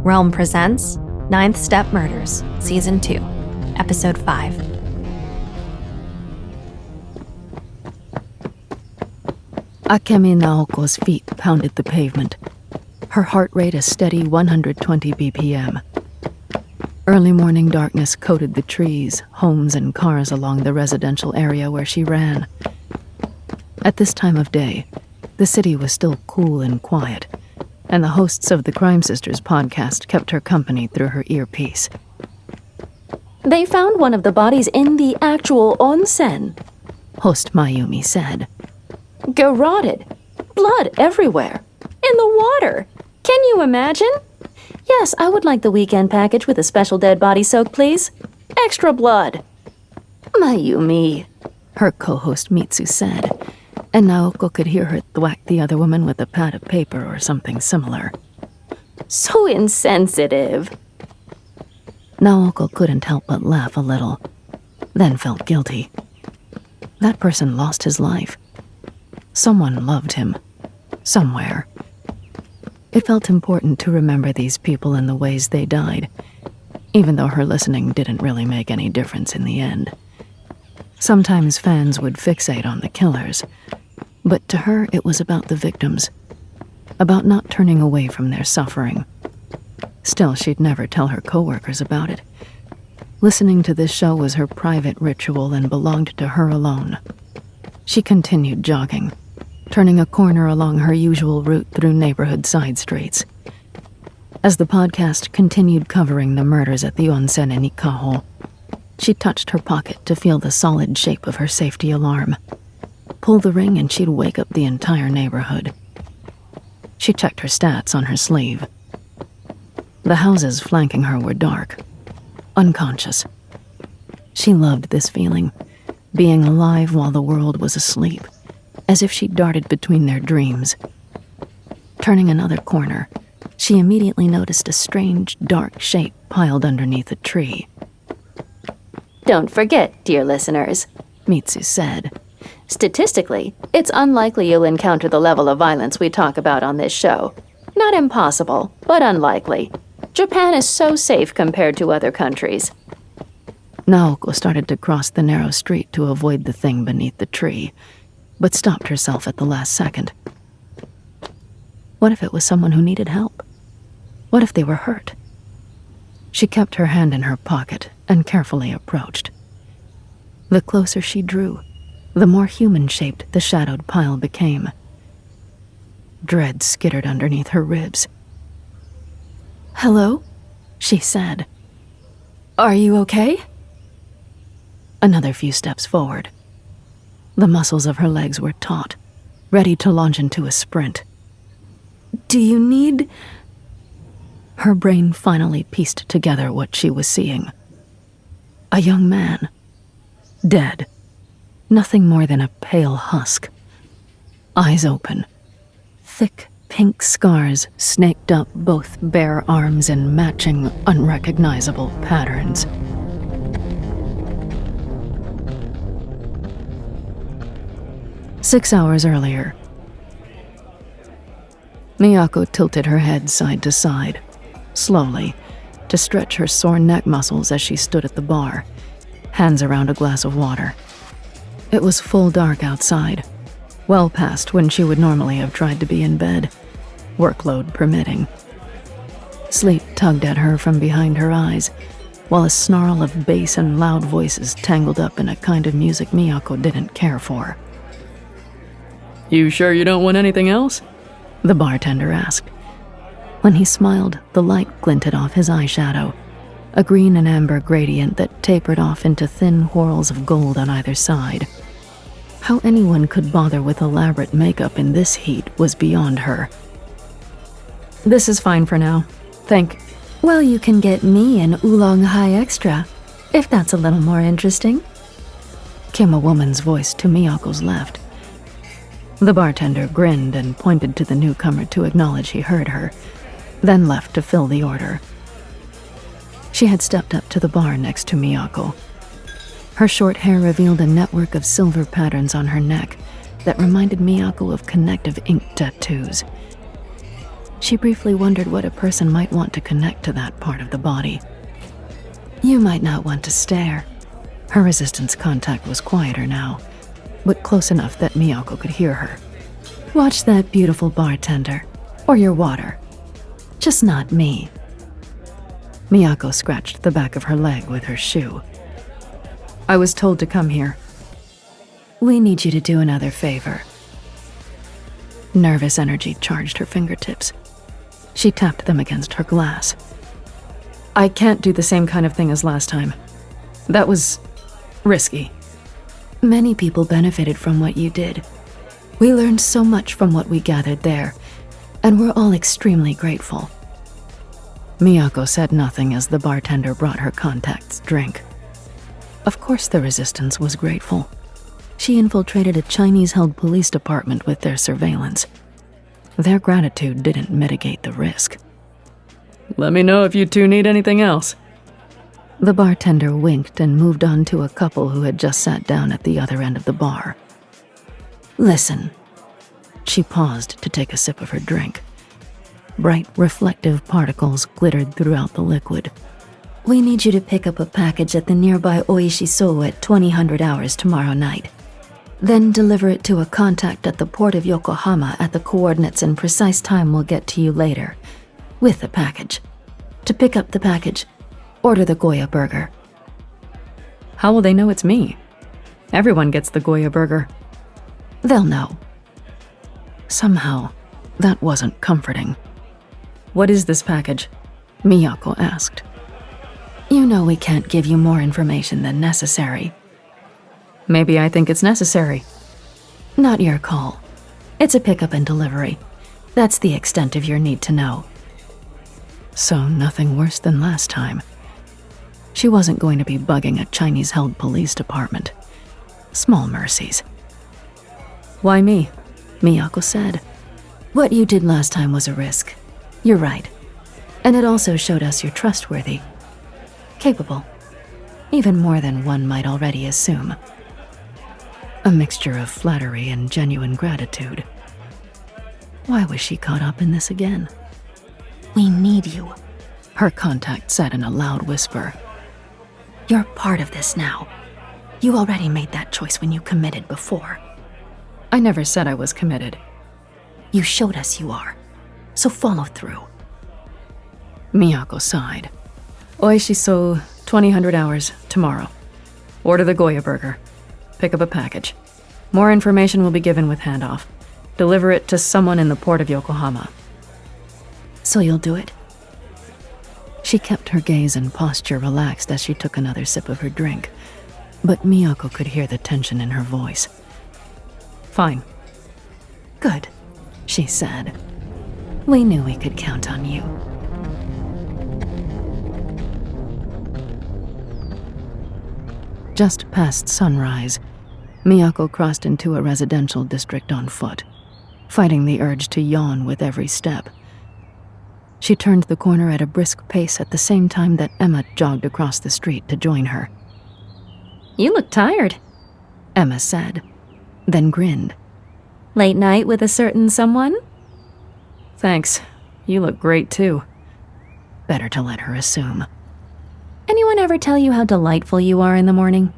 Realm presents Ninth Step Murders, Season 2, Episode 5. Akemi Naoko's feet pounded the pavement, her heart rate a steady 120 BPM. Early morning darkness coated the trees, homes, and cars along the residential area where she ran. At this time of day, the city was still cool and quiet, and the hosts of the Crime Sisters podcast kept her company through her earpiece. They found one of the bodies in the actual onsen, Host Mayumi said. Garroted. Blood everywhere. In the water. Can you imagine? Yes, I would like the weekend package with a special dead body soak, please. Extra blood. Mayumi, her co-host Mitsu said, and Naoko could hear her thwack the other woman with a pad of paper or something similar. So insensitive. Naoko couldn't help but laugh a little, then felt guilty. That person lost his life. Someone loved him. Somewhere. It felt important to remember these people and the ways they died, even though her listening didn't really make any difference in the end. Sometimes fans would fixate on the killers, but to her it was about the victims, about not turning away from their suffering. Still, she'd never tell her coworkers about it. Listening to this show was her private ritual and belonged to her alone. She continued jogging, turning a corner along her usual route through neighborhood side streets. As the podcast continued covering the murders at the onsen in Ikaho, she touched her pocket to feel the solid shape of her safety alarm. Pull the ring and she'd wake up the entire neighborhood. She checked her stats on her sleeve. The houses flanking her were dark, unconscious. She loved this feeling, being alive while the world was asleep, as if she darted between their dreams. Turning another corner, she immediately noticed a strange, dark shape piled underneath a tree. Don't forget, dear listeners, Mitsu said. Statistically, it's unlikely you'll encounter the level of violence we talk about on this show. Not impossible, but unlikely. Japan is so safe compared to other countries. Naoko started to cross the narrow street to avoid the thing beneath the tree, but stopped herself at the last second. What if it was someone who needed help? What if they were hurt? She kept her hand in her pocket and carefully approached. The closer she drew, the more human-shaped the shadowed pile became. Dread skittered underneath her ribs. "Hello?" she said. "Are you okay?" Another few steps forward. The muscles of her legs were taut, ready to launch into a sprint. "Do you need—" Her brain finally pieced together what she was seeing. A young man. Dead. Nothing more than a pale husk. Eyes open. Thick pink scars snaked up both bare arms in matching, unrecognizable patterns. "6 hours earlier." Miyako tilted her head side to side, slowly, to stretch her sore neck muscles as she stood at the bar, hands around a glass of water. It was full dark outside, well past when she would normally have tried to be in bed, workload permitting. Sleep tugged at her from behind her eyes, while a snarl of bass and loud voices tangled up in a kind of music Miyako didn't care for. "You sure you don't want anything else?" the bartender asked. When he smiled, the light glinted off his eyeshadow, a green and amber gradient that tapered off into thin whorls of gold on either side. How anyone could bother with elaborate makeup in this heat was beyond her. This is fine for now. Well, you can get me an oolong high extra, if that's a little more interesting, came a woman's voice to Miyako's left. The bartender grinned and pointed to the newcomer to acknowledge he heard her, then left to fill the order. She had stepped up to the bar next to Miyako. Her short hair revealed a network of silver patterns on her neck that reminded Miyako of connective ink tattoos. She briefly wondered what a person might want to connect to that part of the body. You might not want to stare. Her resistance contact was quieter now, but close enough that Miyako could hear her. Watch that beautiful bartender, or your water. Just not me. Miyako scratched the back of her leg with her shoe. I was told to come here. We need you to do another favor. Nervous energy charged her fingertips. She tapped them against her glass. I can't do the same kind of thing as last time. That was risky. Many people benefited from what you did. We learned so much from what we gathered there, and we're all extremely grateful. Miyako said nothing as the bartender brought her contact's drink. Of course the resistance was grateful. She infiltrated a Chinese-held police department with their surveillance. Their gratitude didn't mitigate the risk. Let me know if you two need anything else. The bartender winked and moved on to a couple who had just sat down at the other end of the bar. Listen. She paused to take a sip of her drink. Bright, reflective particles glittered throughout the liquid. We need you to pick up a package at the nearby Oishiso at 2000 hours tomorrow night. Then deliver it to a contact at the port of Yokohama at the coordinates and precise time we'll get to you later, with the package. To pick up the package, order the Goya burger. How will they know it's me? Everyone gets the Goya burger. They'll know. Somehow, that wasn't comforting. What is this package? Miyako asked. You know we can't give you more information than necessary. Maybe I think it's necessary. Not your call. It's a pickup and delivery. That's the extent of your need to know. So nothing worse than last time. She wasn't going to be bugging a Chinese-held police department. Small mercies. Why me? Miyako said. What you did last time was a risk. You're right. And it also showed us you're trustworthy. Capable. Even more than one might already assume. A mixture of flattery and genuine gratitude. Why was she caught up in this again? We need you, her contact said in a loud whisper. You're part of this now. You already made that choice when you committed before. I never said I was committed. You showed us you are. So follow through. Miyako sighed. Oishiso, 2000 hours, tomorrow. Order the Goya burger. Pick up a package. More information will be given with handoff. Deliver it to someone in the port of Yokohama. So you'll do it? She kept her gaze and posture relaxed as she took another sip of her drink, but Miyako could hear the tension in her voice. Fine. Good, she said. We knew we could count on you. Just past sunrise, Miyako crossed into a residential district on foot, fighting the urge to yawn with every step. She turned the corner at a brisk pace at the same time that Emma jogged across the street to join her. You look tired. Emma said, then grinned. Late night with a certain someone? Thanks. You look great too. Better to let her assume. Anyone ever tell you how delightful you are in the morning?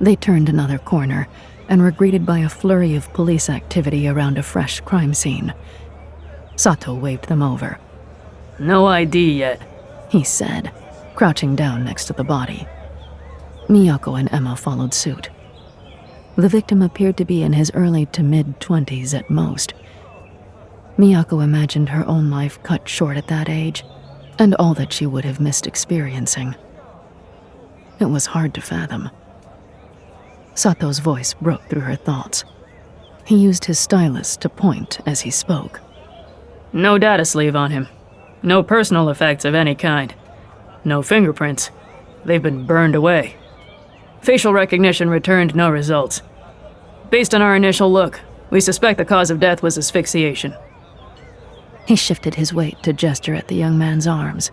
They turned another corner and were greeted by a flurry of police activity around a fresh crime scene. Sato waved them over. No ID yet, he said, crouching down next to the body. Miyako and Emma followed suit. The victim appeared to be in his early to mid-20s at most. Miyako imagined her own life cut short at that age, and all that she would have missed experiencing. It was hard to fathom. Sato's voice broke through her thoughts. He used his stylus to point as he spoke. No data sleeve on him. No personal effects of any kind. No fingerprints. They've been burned away. Facial recognition returned no results. Based on our initial look, we suspect the cause of death was asphyxiation. He shifted his weight to gesture at the young man's arms.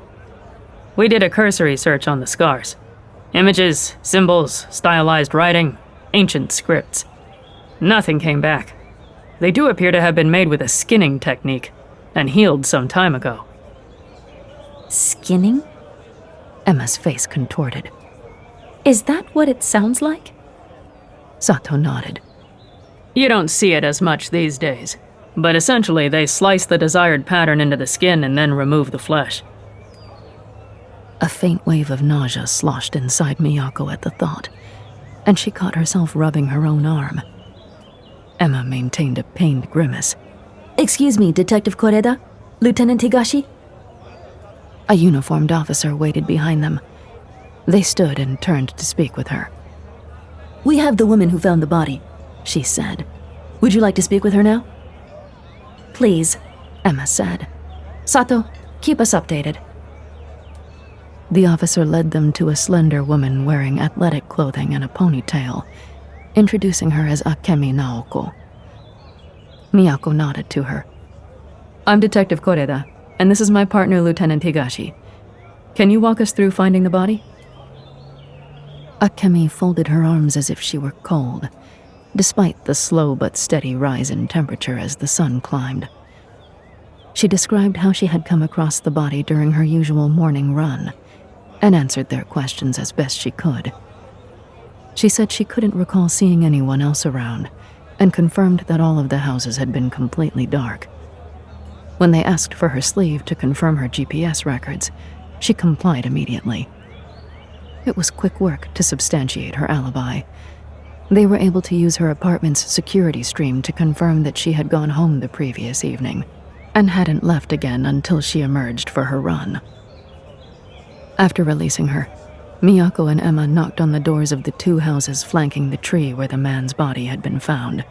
We did a cursory search on the scars. Images, symbols, stylized writing, ancient scripts. Nothing came back. They do appear to have been made with a skinning technique. and healed some time ago. Skinning? Emma's face contorted. Is that what it sounds like? Sato nodded. You don't see it as much these days, but essentially they slice the desired pattern into the skin and then remove the flesh. A faint wave of nausea sloshed inside Miyako at the thought, and she caught herself rubbing her own arm. Emma maintained a pained grimace. Excuse me, Detective Koreda? Lieutenant Higashi? A uniformed officer waited behind them. They stood and turned to speak with her. We have the woman who found the body, she said. Would you like to speak with her now? Please, Emma said. Sato, keep us updated. The officer led them to a slender woman wearing athletic clothing and a ponytail, introducing her as Akemi Naoko. Miyako nodded to her. I'm Detective Koreda, and this is my partner, Lieutenant Higashi. Can you walk us through finding the body? Akemi folded her arms as if she were cold, despite the slow but steady rise in temperature as the sun climbed. She described how she had come across the body during her usual morning run, and answered their questions as best she could. She said she couldn't recall seeing anyone else around, and confirmed that all of the houses had been completely dark. When they asked for her sleeve to confirm her GPS records, she complied immediately. It was quick work to substantiate her alibi. They were able to use her apartment's security stream to confirm that she had gone home the previous evening, and hadn't left again until she emerged for her run. After releasing her, Miyako and Emma knocked on the doors of the two houses flanking the tree where the man's body had been found.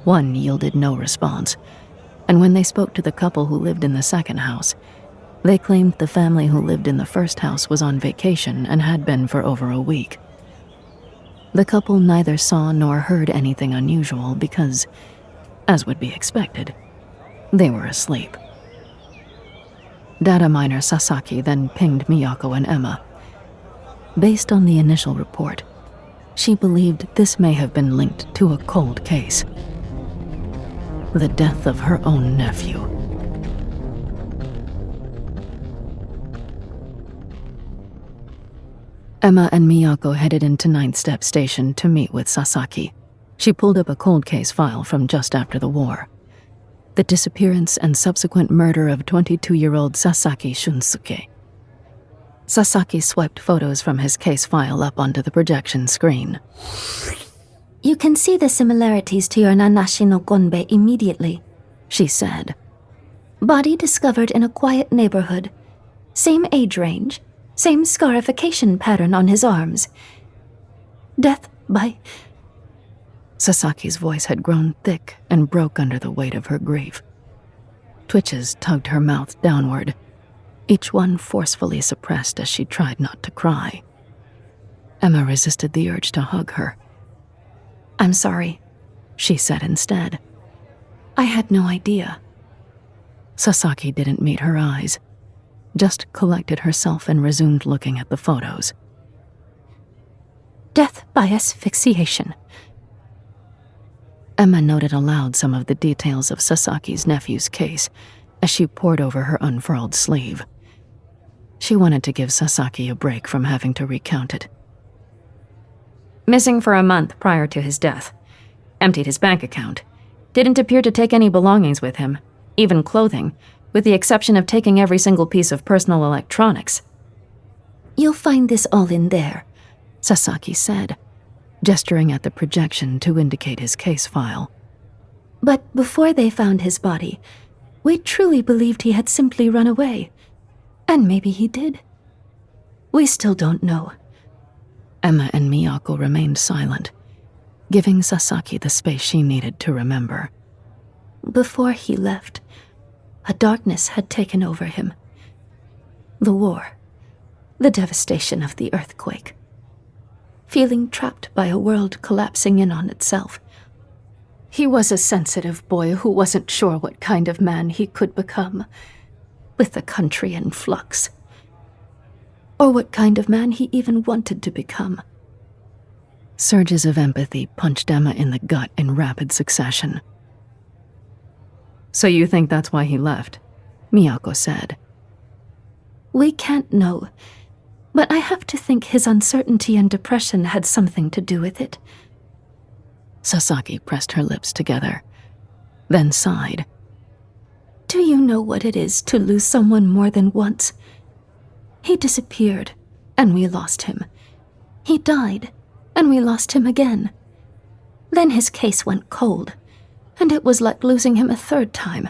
One yielded no response, and when they spoke to the couple who lived in the second house, they claimed the family who lived in the first house was on vacation and had been for over a week. The couple neither saw nor heard anything unusual because, as would be expected, they were asleep. Data miner Sasaki then pinged Miyako and Emma. Based on the initial report, she believed this may have been linked to a cold case. The death of her own nephew. Emma and Miyako headed into Ninth Step Station to meet with Sasaki. She pulled up a cold case file from just after the war. The disappearance and subsequent murder of 22-year-old Sasaki Shunsuke. Sasaki swiped photos from his case file up onto the projection screen. You can see the similarities to your Nanashi no Gonbe immediately, she said. Body discovered in a quiet neighborhood. Same age range. Same scarification pattern on his arms. Death by... Sasaki's voice had grown thick and broke under the weight of her grief. Twitches tugged her mouth downward, each one forcefully suppressed as she tried not to cry. Emma resisted the urge to hug her. I'm sorry, she said instead. I had no idea. Sasaki didn't meet her eyes, just collected herself and resumed looking at the photos. Death by asphyxiation. Emma noted aloud some of the details of Sasaki's nephew's case as she pored over her unfurled sleeve. She wanted to give Sasaki a break from having to recount it. Missing for a month prior to his death. Emptied his bank account. Didn't appear to take any belongings with him, even clothing, with the exception of taking every single piece of personal electronics. You'll find this all in there, Sasaki said, gesturing at the projection to indicate his case file. But before they found his body, we truly believed he had simply run away. And maybe he did. We still don't know. Emma and Miyako remained silent, giving Sasaki the space she needed to remember. Before he left, a darkness had taken over him. The war, the devastation of the earthquake. Feeling trapped by a world collapsing in on itself. He was a sensitive boy who wasn't sure what kind of man he could become, with the country in flux. Or what kind of man he even wanted to become. Surges of empathy punched Emma in the gut in rapid succession. So you think that's why he left? Miyako said. We can't know, but I have to think his uncertainty and depression had something to do with it. Sasaki pressed her lips together, then sighed. Do you know what it is to lose someone more than once? He disappeared, and we lost him. He died, and we lost him again. Then his case went cold, and it was like losing him a third time.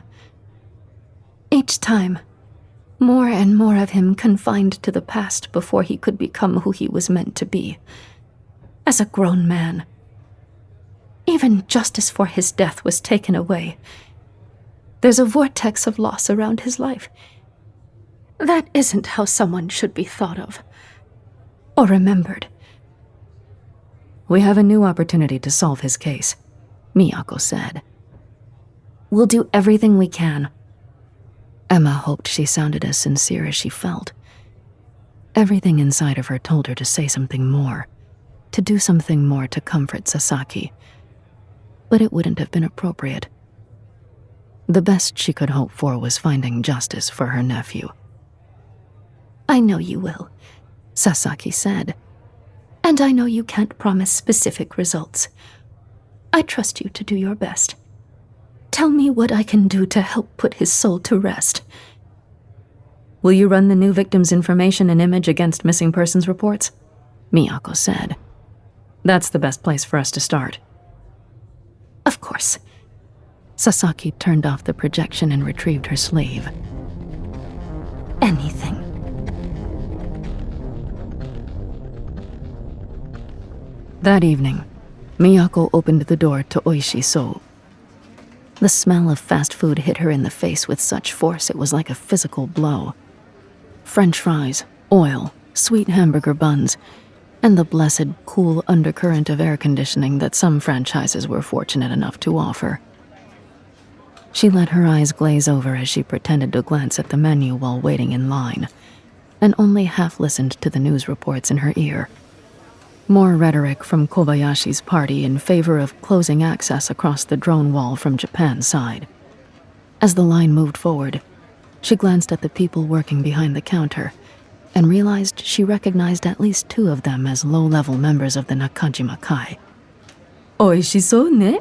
Each time, more and more of him confined to the past before he could become who he was meant to be, as a grown man. Even justice for his death was taken away. There's a vortex of loss around his life. That isn't how someone should be thought of, or remembered. We have a new opportunity to solve his case, Miyako said. We'll do everything we can. Emma hoped she sounded as sincere as she felt. Everything inside of her told her to say something more, to do something more to comfort Sasaki. But it wouldn't have been appropriate. The best she could hope for was finding justice for her nephew. I know you will, Sasaki said. And I know you can't promise specific results. I trust you to do your best. Tell me what I can do to help put his soul to rest. Will you run the new victim's information and image against missing persons reports? Miyako said. That's the best place for us to start. Of course. Sasaki turned off the projection and retrieved her sleeve. Anything. That evening, Miyako opened the door to Oishi So. The smell of fast food hit her in the face with such force it was like a physical blow. French fries, oil, sweet hamburger buns, and the blessed cool undercurrent of air conditioning that some franchises were fortunate enough to offer. She let her eyes glaze over as she pretended to glance at the menu while waiting in line, and only half listened to the news reports in her ear. More rhetoric from Kobayashi's party in favor of closing access across the drone wall from Japan's side. As the line moved forward, she glanced at the people working behind the counter and realized she recognized at least 2 of them as low-level members of the Nakajima Kai. Oishiso ne?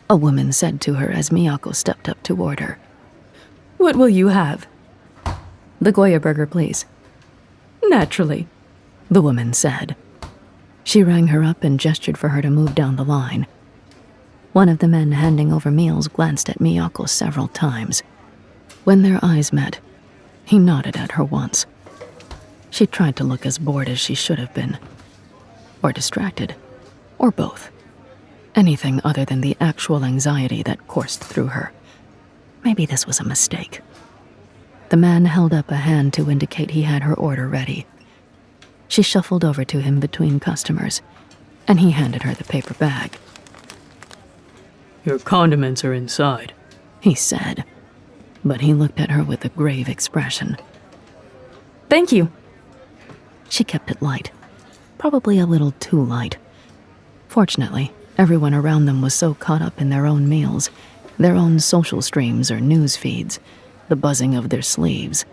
A woman said to her as Miyako stepped up toward her. What will you have? The Goya burger, please. Naturally, the woman said. She rang her up and gestured for her to move down the line. One of the men handing over meals glanced at Miyako several times. When their eyes met, he nodded at her once. She tried to look as bored as she should have been. Or distracted. Or both. Anything other than the actual anxiety that coursed through her. Maybe this was a mistake. The man held up a hand to indicate he had her order ready. She shuffled over to him between customers, and he handed her the paper bag. Your condiments are inside, he said, but he looked at her with a grave expression. Thank you. She kept it light, probably a little too light. Fortunately, everyone around them was so caught up in their own meals, their own social streams or news feeds, the buzzing of their sleeves,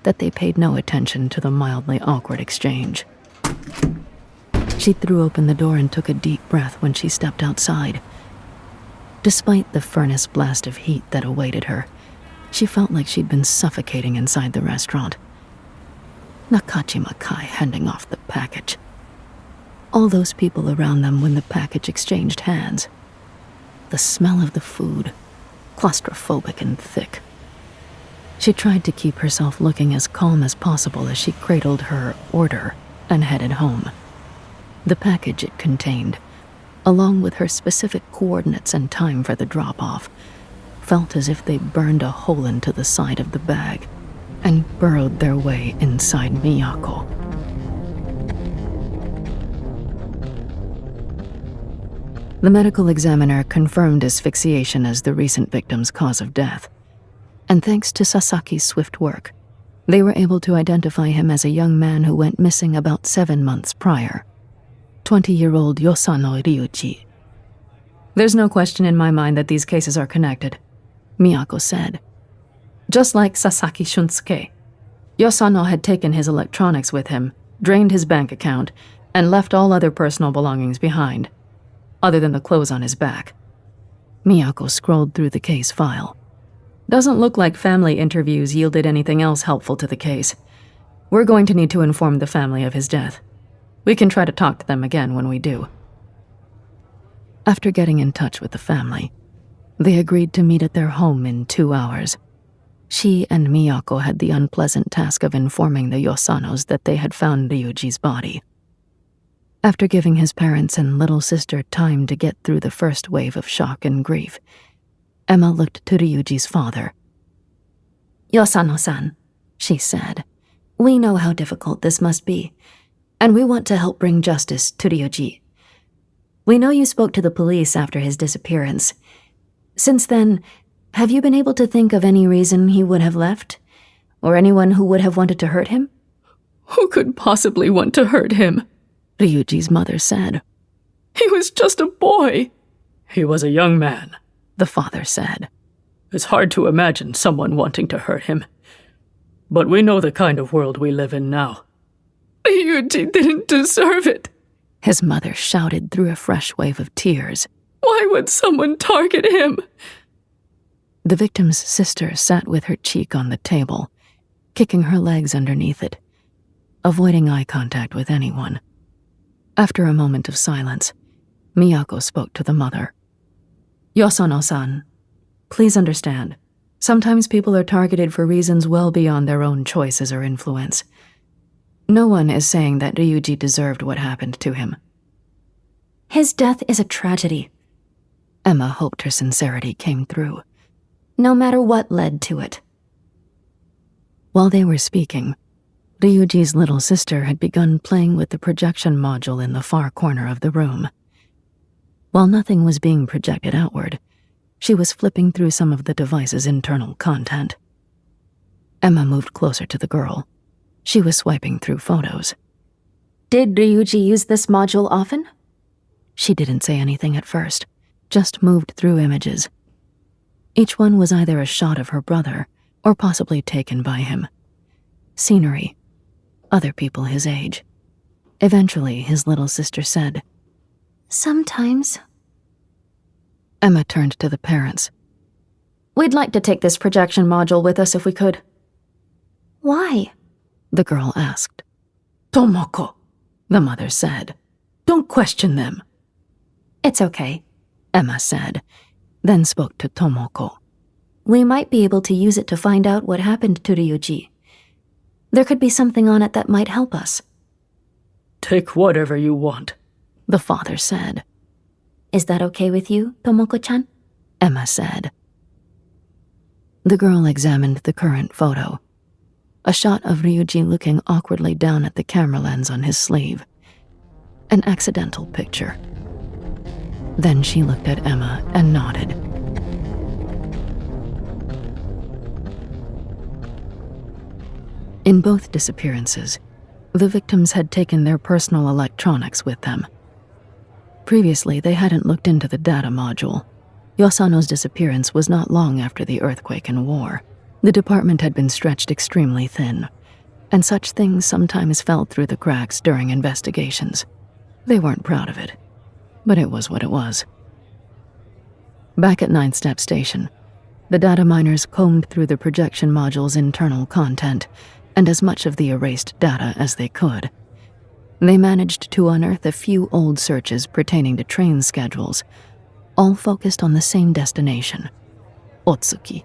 that they paid no attention to the mildly awkward exchange. She threw open the door and took a deep breath when she stepped outside. Despite the furnace blast of heat that awaited her, she felt like she'd been suffocating inside the restaurant. Nakajima Kai handing off the package. All those people around them when the package exchanged hands. The smell of the food, claustrophobic and thick. She tried to keep herself looking as calm as possible as she cradled her order and headed home. The package it contained, along with her specific coordinates and time for the drop-off, felt as if they burned a hole into the side of the bag and burrowed their way inside Miyako. The medical examiner confirmed asphyxiation as the recent victim's cause of death. And thanks to Sasaki's swift work, they were able to identify him as a young man who went missing about 7 months prior. 20-year-old Yosano Ryuji. There's no question in my mind that these cases are connected, Miyako said. Just like Sasaki Shunsuke, Yosano had taken his electronics with him, drained his bank account, and left all other personal belongings behind, other than the clothes on his back. Miyako scrolled through the case file. Doesn't look like family interviews yielded anything else helpful to the case. We're going to need to inform the family of his death. We can try to talk to them again when we do. After getting in touch with the family, they agreed to meet at their home in 2 hours. She and Miyako had the unpleasant task of informing the Yosanos that they had found Ryuji's body. After giving his parents and little sister time to get through the first wave of shock and grief, Emma looked to Ryuji's father. Yosano-san, she said, we know how difficult this must be, and we want to help bring justice to Ryuji. We know you spoke to the police after his disappearance. Since then, have you been able to think of any reason he would have left? Or anyone who would have wanted to hurt him? Who could possibly want to hurt him? Ryuji's mother said. He was just a boy. He was a young man, the father said. It's hard to imagine someone wanting to hurt him. But we know the kind of world we live in now. Ryuji didn't deserve it, his mother shouted through a fresh wave of tears. Why would someone target him? The victim's sister sat with her cheek on the table, kicking her legs underneath it, avoiding eye contact with anyone. After a moment of silence, Miyako spoke to the mother. Yosano-san, please understand, sometimes people are targeted for reasons well beyond their own choices or influence. No one is saying that Ryuji deserved what happened to him. His death is a tragedy. Emma hoped her sincerity came through. No matter what led to it. While they were speaking, Ryuji's little sister had begun playing with the projection module in the far corner of the room. While nothing was being projected outward, she was flipping through some of the device's internal content. Emma moved closer to the girl. She was swiping through photos. Did Ryuji use this module often? She didn't say anything at first, just moved through images. Each one was either a shot of her brother or possibly taken by him. Scenery. Other people his age. Eventually, his little sister said, Sometimes. Emma turned to the parents. We'd like to take this projection module with us if we could. Why? The girl asked. Tomoko, the mother said. Don't question them. It's okay, Emma said, then spoke to Tomoko. We might be able to use it to find out what happened to Ryuji. There could be something on it that might help us. Take whatever you want, the father said. Is that okay with you, Tomoko-chan? Emma said. The girl examined the current photo. A shot of Ryuji looking awkwardly down at the camera lens on his sleeve. An accidental picture. Then she looked at Emma and nodded. In both disappearances, the victims had taken their personal electronics with them. Previously, they hadn't looked into the data module. Yosano's disappearance was not long after the earthquake and war. The department had been stretched extremely thin, and such things sometimes fell through the cracks during investigations. They weren't proud of it, but it was what it was. Back at Ninth Step Station, the data miners combed through the projection module's internal content and as much of the erased data as they could. They managed to unearth a few old searches pertaining to train schedules, all focused on the same destination, Otsuki,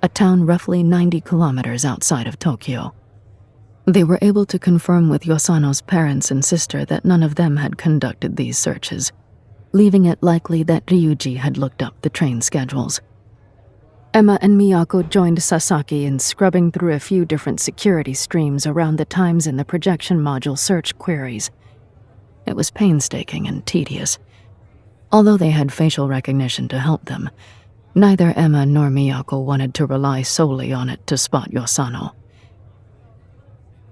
a town roughly 90 kilometers outside of Tokyo. They were able to confirm with Yosano's parents and sister that none of them had conducted these searches, leaving it likely that Ryuji had looked up the train schedules. Emma and Miyako joined Sasaki in scrubbing through a few different security streams around the times in the projection module search queries. It was painstaking and tedious. Although they had facial recognition to help them, neither Emma nor Miyako wanted to rely solely on it to spot Yosano.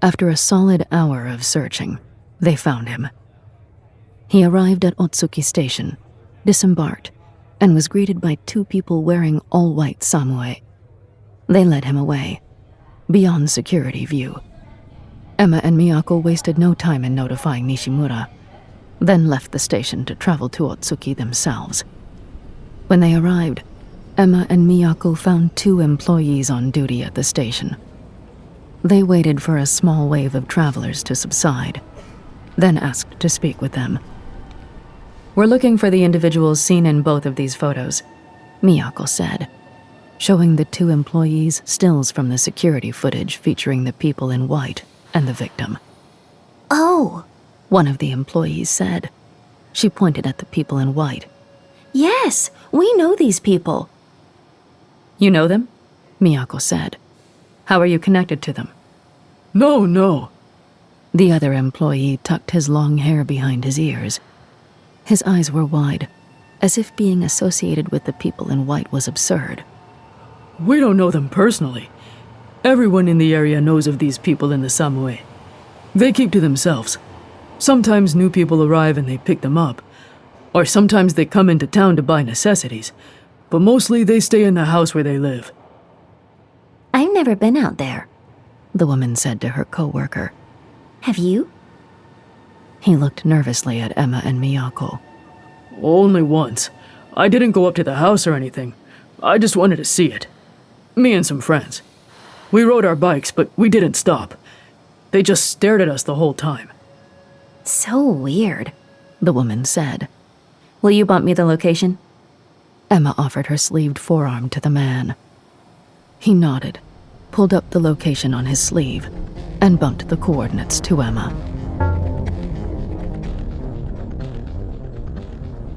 After a solid hour of searching, they found him. He arrived at Otsuki Station, disembarked, and was greeted by 2 people wearing all-white samurai. They led him away, beyond security view. Emma and Miyako wasted no time in notifying Nishimura, then left the station to travel to Otsuki themselves. When they arrived, Emma and Miyako found 2 employees on duty at the station. They waited for a small wave of travelers to subside, then asked to speak with them. We're looking for the individuals seen in both of these photos, Miyako said, showing the 2 employees stills from the security footage featuring the people in white and the victim. Oh, One of the employees said. She pointed at the people in white. yes, we know these people. You know them? Miyako said. How are you connected to them? No. The other employee tucked his long hair behind his ears. His eyes were wide, as if being associated with the people in white was absurd. We don't know them personally. Everyone in the area knows of these people in the samurai. They keep to themselves. Sometimes new people arrive and they pick them up. Or sometimes they come into town to buy necessities. But mostly they stay in the house where they live. I've never been out there. The woman said to her co-worker. Have you? He looked nervously at Emma and Miyako. Only once. I didn't go up to the house or anything. I just wanted to see it. Me and some friends. We rode our bikes, but we didn't stop. They just stared at us the whole time. So weird. The woman said. Will you bump me the location? Emma offered her sleeved forearm to the man. He nodded, pulled up the location on his sleeve, and bumped the coordinates to Emma.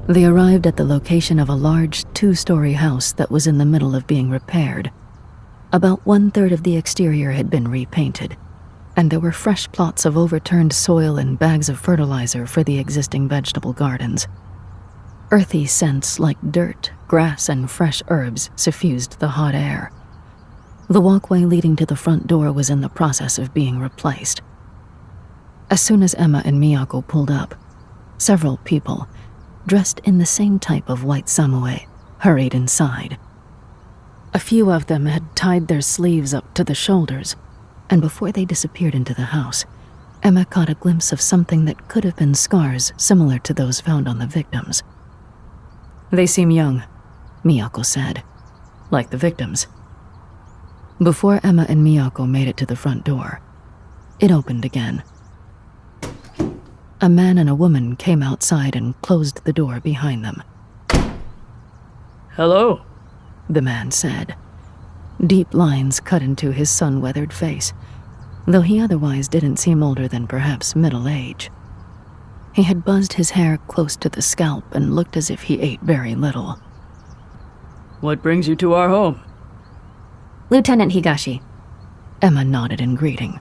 They arrived at the location of a large 2-story house that was in the middle of being repaired. About 1/3 of the exterior had been repainted, and there were fresh plots of overturned soil and bags of fertilizer for the existing vegetable gardens. Earthy scents like dirt, grass, and fresh herbs suffused the hot air. The walkway leading to the front door was in the process of being replaced. As soon as Emma and Miyako pulled up, several people, dressed in the same type of white samurai, hurried inside. A few of them had tied their sleeves up to the shoulders, and before they disappeared into the house, Emma caught a glimpse of something that could have been scars similar to those found on the victims. They seem young, Miyako said. like the victims. Before Emma and Miyako made it to the front door, it opened again. A man and a woman came outside and closed the door behind them. Hello? The man said. Deep lines cut into his sun-weathered face, though he otherwise didn't seem older than perhaps middle age. He had buzzed his hair close to the scalp and looked as if he ate very little. What brings you to our home? Lieutenant Higashi. Emma nodded in greeting.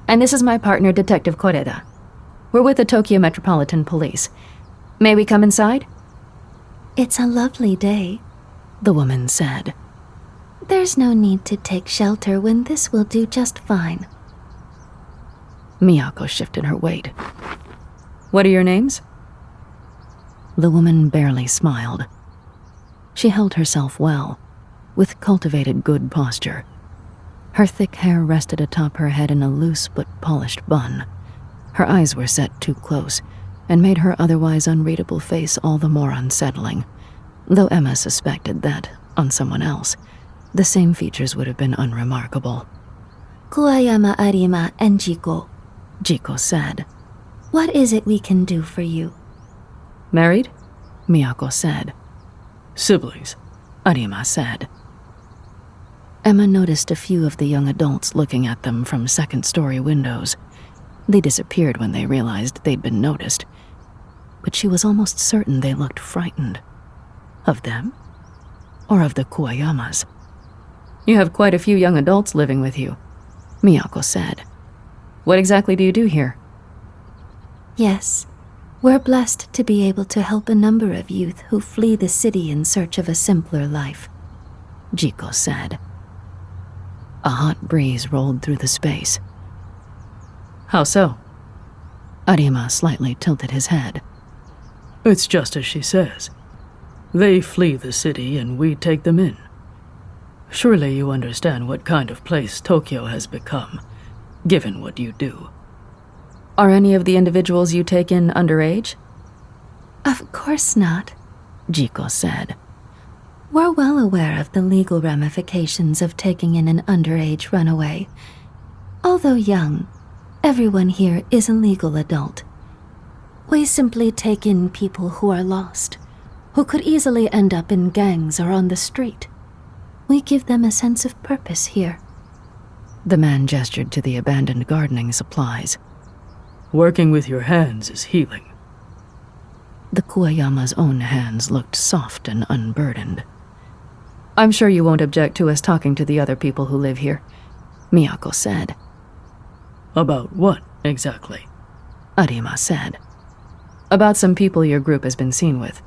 And this is my partner, Detective Koreda. We're with the Tokyo Metropolitan Police. May we come inside? It's a lovely day. The woman said. There's no need to take shelter when this will do just fine. Miyako shifted her weight. What are your names? The woman barely smiled. She held herself well, with cultivated good posture. Her thick hair rested atop her head in a loose but polished bun. Her eyes were set too close, and made her otherwise unreadable face all the more unsettling, though Emma suspected that, on someone else, the same features would have been unremarkable. Kuwayama Arima and Jiko. Jiko said. What is it we can do for you? Married? Miyako said. Siblings. Arima said. Emma noticed a few of the young adults looking at them from second-story windows. They disappeared when they realized they'd been noticed, but she was almost certain they looked frightened. Of them? Or of the Kuwayamas? You have quite a few young adults living with you, Miyako said. What exactly do you do here? Yes, we're blessed to be able to help a number of youth who flee the city in search of a simpler life, Jiko said. A hot breeze rolled through the space. How so? Arima slightly tilted his head. It's just as she says. They flee the city and we take them in. Surely you understand what kind of place Tokyo has become, given what you do. Are any of the individuals you take in underage? Of course not, Jiko said. We're well aware of the legal ramifications of taking in an underage runaway. Although young, everyone here is a legal adult. We simply take in people who are lost, who could easily end up in gangs or on the street. We give them a sense of purpose here. The man gestured to the abandoned gardening supplies. Working with your hands is healing. The Koyama's own hands looked soft and unburdened. I'm sure you won't object to us talking to the other people who live here, Miyako said. About what, exactly? Arima said. About some people your group has been seen with.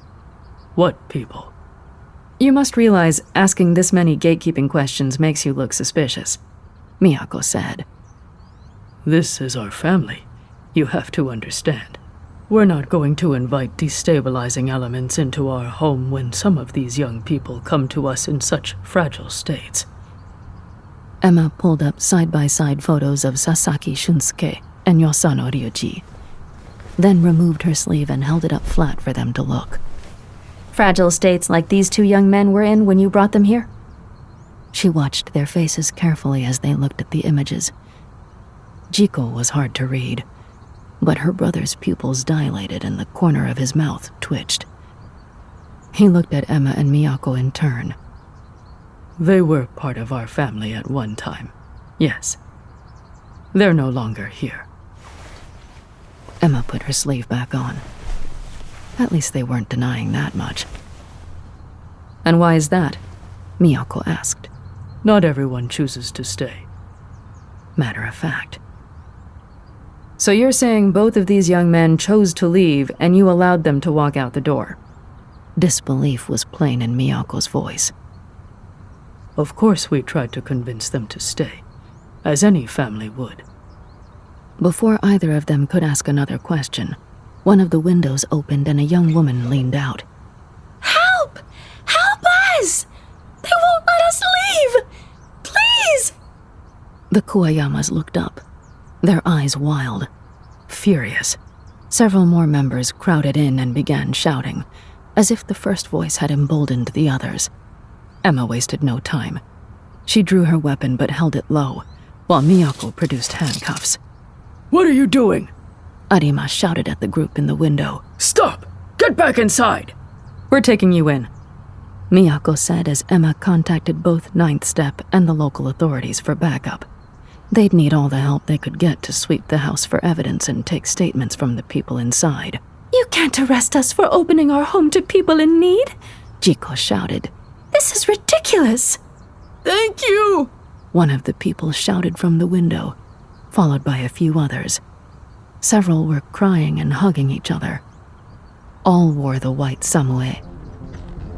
What people? You must realize asking this many gatekeeping questions makes you look suspicious, Miyako said. This is our family. You have to understand. We're not going to invite destabilizing elements into our home when some of these young people come to us in such fragile states. Emma pulled up side-by-side photos of Sasaki Shunsuke and Yosano Ryuji, then removed her sleeve and held it up flat for them to look. Fragile states like these two young men were in when you brought them here? She watched their faces carefully as they looked at the images. Jiko was hard to read, but her brother's pupils dilated and the corner of his mouth twitched. He looked at Emma and Miyako in turn. They were part of our family at one time, yes. They're no longer here. Emma put her sleeve back on. At least they weren't denying that much. And why is that? Miyako asked. Not everyone chooses to stay. Matter of fact. So you're saying both of these young men chose to leave and you allowed them to walk out the door? Disbelief was plain in Miyako's voice. Of course we tried to convince them to stay, as any family would. Before either of them could ask another question, one of the windows opened and a young woman leaned out. Help! Help us! They won't let us leave! Please! The Koyamas looked up, their eyes wild, furious. Several more members crowded in and began shouting, as if the first voice had emboldened the others. Emma wasted no time. She drew her weapon but held it low, while Miyako produced handcuffs. What are you doing? Arima shouted at the group in the window. Stop! Get back inside! We're taking you in, Miyako said as Emma contacted both Ninth Step and the local authorities for backup. They'd need all the help they could get to sweep the house for evidence and take statements from the people inside. You can't arrest us for opening our home to people in need, Jiko shouted. This is ridiculous. Thank you! One of the people shouted from the window, followed by a few others. Several were crying and hugging each other. All wore the white samue,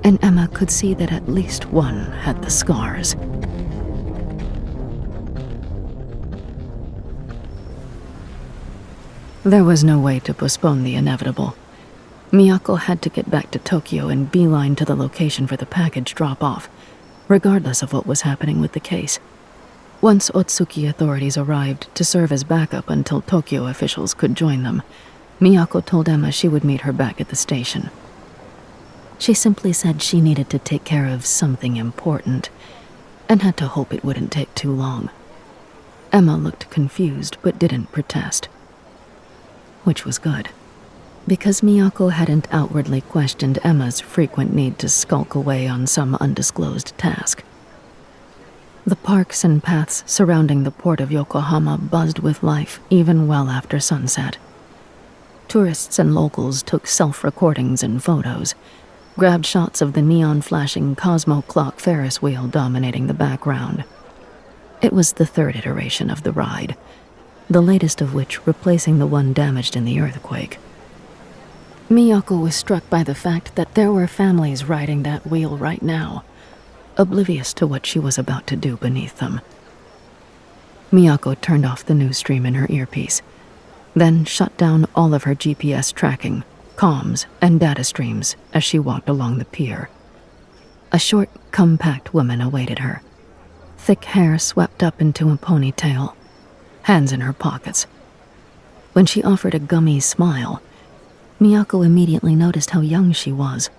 and Emma could see that at least one had the scars. There was no way to postpone the inevitable. Miyako had to get back to Tokyo and beeline to the location for the package drop-off, regardless of what was happening with the case. Once Otsuki authorities arrived to serve as backup until Tokyo officials could join them, Miyako told Emma she would meet her back at the station. She simply said she needed to take care of something important, and had to hope it wouldn't take too long. Emma looked confused but didn't protest. Which was good, because Miyako hadn't outwardly questioned Emma's frequent need to skulk away on some undisclosed task. The parks and paths surrounding the port of Yokohama buzzed with life even well after sunset. Tourists and locals took self-recordings and photos, grabbed shots of the neon-flashing Cosmo Clock Ferris wheel dominating the background. It was the third iteration of the ride, the latest of which replacing the one damaged in the earthquake. Miyako was struck by the fact that there were families riding that wheel right now, oblivious to what she was about to do beneath them. Miyako turned off the news stream in her earpiece, then shut down all of her GPS tracking, comms, and data streams as she walked along the pier. A short, compact woman awaited her, thick hair swept up into a ponytail, hands in her pockets. When she offered a gummy smile, Miyako immediately noticed how young she was.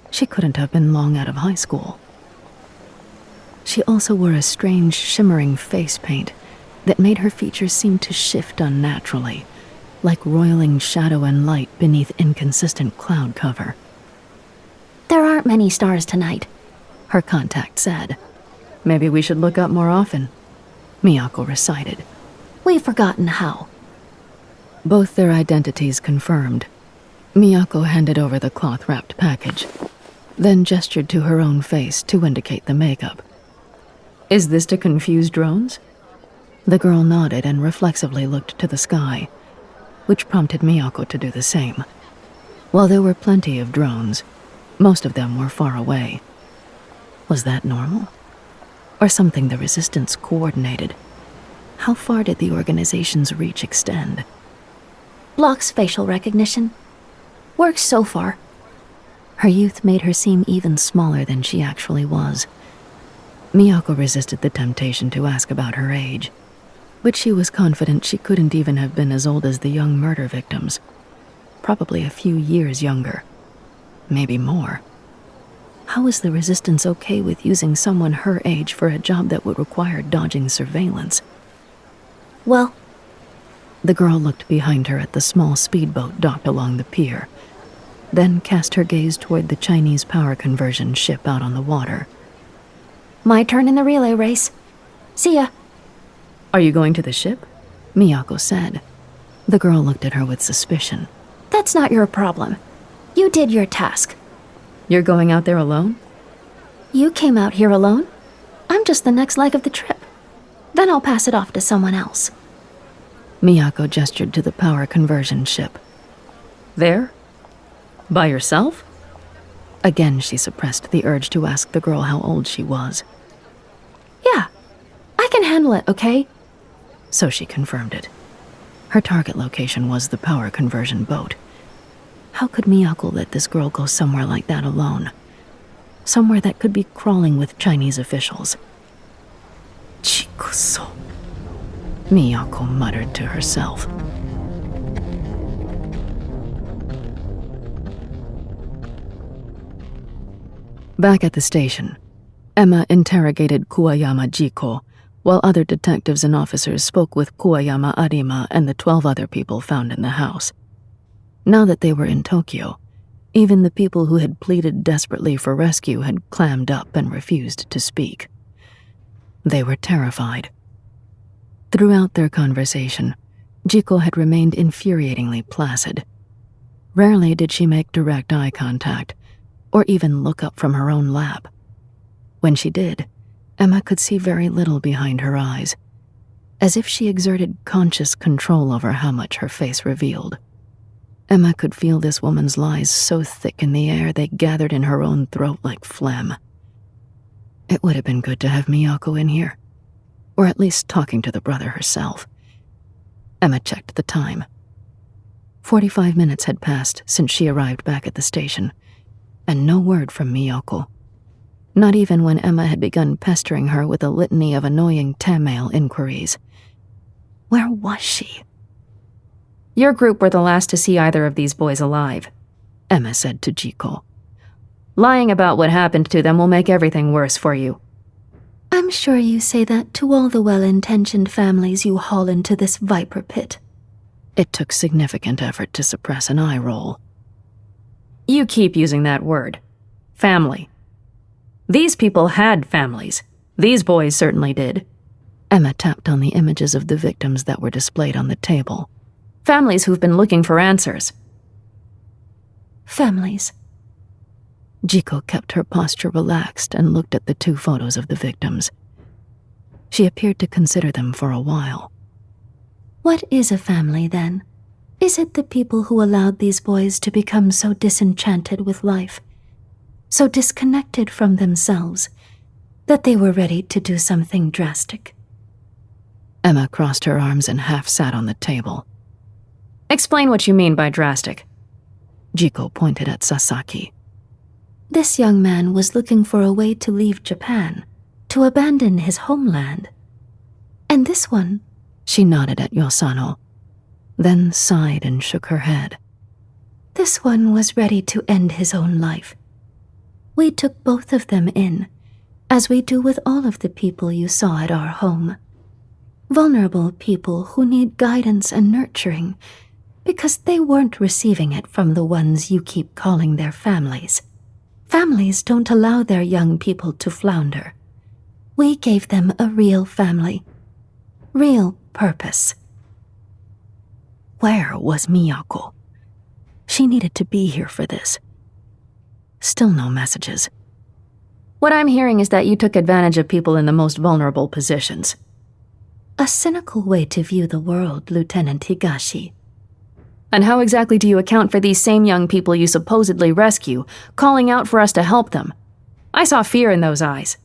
She couldn't have been long out of high school. She also wore a strange, shimmering face paint that made her features seem to shift unnaturally, like roiling shadow and light beneath inconsistent cloud cover. There aren't many stars tonight, her contact said. Maybe we should look up more often, Miyako recited. We've forgotten how. Both their identities confirmed. Miyako handed over the cloth-wrapped package, then gestured to her own face to indicate the makeup. Is this to confuse drones? The girl nodded and reflexively looked to the sky, which prompted Miyako to do the same. While there were plenty of drones, most of them were far away. Was that normal? Or something the Resistance coordinated? How far did the organization's reach extend? Blocks facial recognition. Works so far. Her youth made her seem even smaller than she actually was. Miyako resisted the temptation to ask about her age, but she was confident she couldn't even have been as old as the young murder victims. Probably a few years younger. Maybe more. How was the Resistance okay with using someone her age for a job that would require dodging surveillance? Well, the girl looked behind her at the small speedboat docked along the pier, then cast her gaze toward the Chinese power conversion ship out on the water. My turn in the relay race. See ya. Are you going to the ship? Miyako said. The girl looked at her with suspicion. That's not your problem. You did your task. You're going out there alone? You came out here alone? I'm just the next leg of the trip. Then I'll pass it off to someone else. Miyako gestured to the power conversion ship. There? By yourself? Again, she suppressed the urge to ask the girl how old she was. Yeah, I can handle it, okay? So she confirmed it. Her target location was the power conversion boat. How could Miyako let this girl go somewhere like that alone? Somewhere that could be crawling with Chinese officials. Chikuso, Miyako muttered to herself. Back at the station, Emma interrogated Koyama Jiko, while other detectives and officers spoke with Koyama Arima and the 12 other people found in the house. Now that they were in Tokyo, even the people who had pleaded desperately for rescue had clammed up and refused to speak. They were terrified. Throughout their conversation, Jiko had remained infuriatingly placid. Rarely did she make direct eye contact, or even look up from her own lap. When she did, Emma could see very little behind her eyes, as if she exerted conscious control over how much her face revealed. Emma could feel this woman's lies so thick in the air they gathered in her own throat like phlegm. It would have been good to have Miyako in here, or at least talking to the brother herself. Emma checked the time. 45 minutes had passed since she arrived back at the station, and no word from Miyako. Not even when Emma had begun pestering her with a litany of annoying Tamail inquiries. Where was she? Your group were the last to see either of these boys alive, Emma said to Jiko. Lying about what happened to them will make everything worse for you. I'm sure you say that to all the well-intentioned families you haul into this viper pit. It took significant effort to suppress an eye roll. You keep using that word. Family. These people had families. These boys certainly did. Emma tapped on the images of the victims that were displayed on the table. Families who've been looking for answers. Families. Jiko kept her posture relaxed and looked at the 2 photos of the victims. She appeared to consider them for a while. What is a family, then? Is it the people who allowed these boys to become so disenchanted with life, so disconnected from themselves, that they were ready to do something drastic? Emma crossed her arms and half sat on the table. Explain what you mean by drastic. Jiko pointed at Sasaki. This young man was looking for a way to leave Japan, to abandon his homeland. And this one, She nodded at Yosano, then sighed and shook her head. this one was ready to end his own life. We took both of them in, as we do with all of the people you saw at our home. Vulnerable people who need guidance and nurturing, because they weren't receiving it from the ones you keep calling their families. Families don't allow their young people to flounder. We gave them a real family, real purpose. Where was Miyako? She needed to be here for this. Still no messages. What I'm hearing is that you took advantage of people in the most vulnerable positions. A cynical way to view the world, Lieutenant Higashi. And how exactly do you account for these same young people you supposedly rescue, calling out for us to help them? I saw fear in those eyes.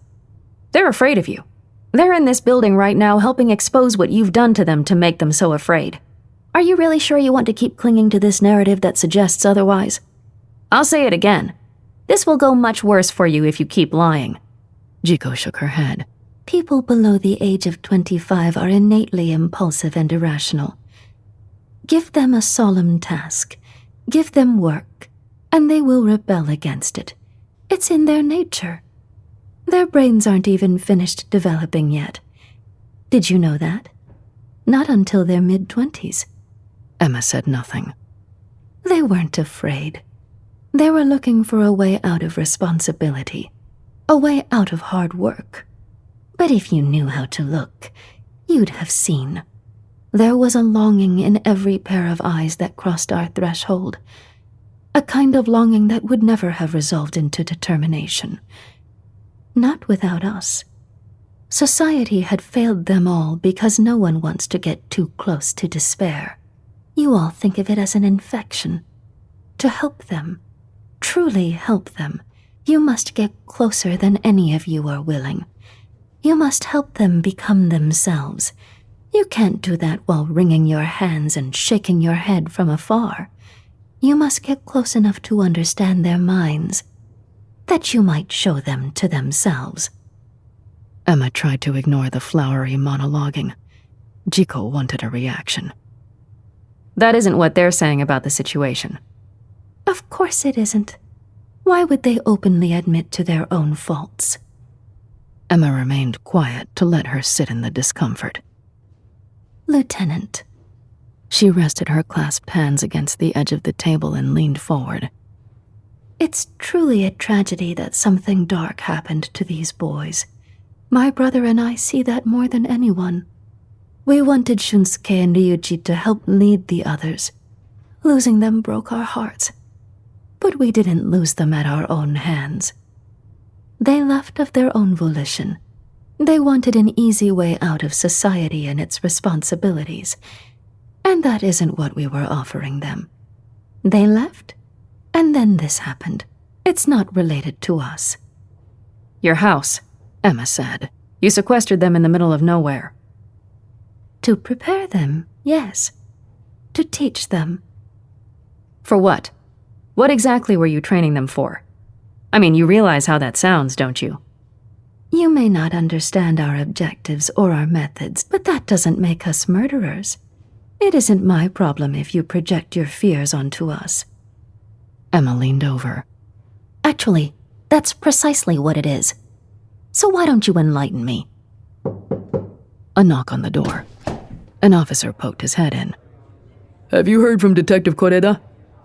They're afraid of you. They're in this building right now helping expose what you've done to them to make them so afraid. Are you really sure you want to keep clinging to this narrative that suggests otherwise? I'll say it again. This will go much worse for you if you keep lying. Jiko shook her head. People below the age of 25 are innately impulsive and irrational. Give them a solemn task, give them work, and they will rebel against it. It's in their nature. Their brains aren't even finished developing yet. Did you know that? Not until their mid-20s. Emma said nothing. They weren't afraid. They were looking for a way out of responsibility, a way out of hard work. But if you knew how to look, you'd have seen. There was a longing in every pair of eyes that crossed our threshold, a kind of longing that would never have resolved into determination. Not without us. Society had failed them all because no one wants to get too close to despair. You all think of it as an infection. To help them, truly help them, you must get closer than any of you are willing. You must help them become themselves. You can't do that while wringing your hands and shaking your head from afar. You must get close enough to understand their minds, that you might show them to themselves. Emma tried to ignore the flowery monologuing. Jiko wanted a reaction. That isn't what they're saying about the situation. Of course it isn't. Why would they openly admit to their own faults? Emma remained quiet to let her sit in the discomfort. Lieutenant. She rested her clasped hands against the edge of the table and leaned forward. It's truly a tragedy that something dark happened to these boys. My brother and I see that more than anyone. We wanted Shunsuke and Ryuji to help lead the others. Losing them broke our hearts. But we didn't lose them at our own hands. They left of their own volition. They wanted an easy way out of society and its responsibilities. And that isn't what we were offering them. They left, and then this happened. It's not related to us. Your house, Emma said. You sequestered them in the middle of nowhere. To prepare them, yes. To teach them. For what? What exactly were you training them for? I mean, you realize how that sounds, don't you? You may not understand our objectives or our methods, but that doesn't make us murderers. It isn't my problem if you project your fears onto us. Emma leaned over. Actually, that's precisely what it is. So why don't you enlighten me? A knock on the door. An officer poked his head in. Have you heard from Detective Koreda?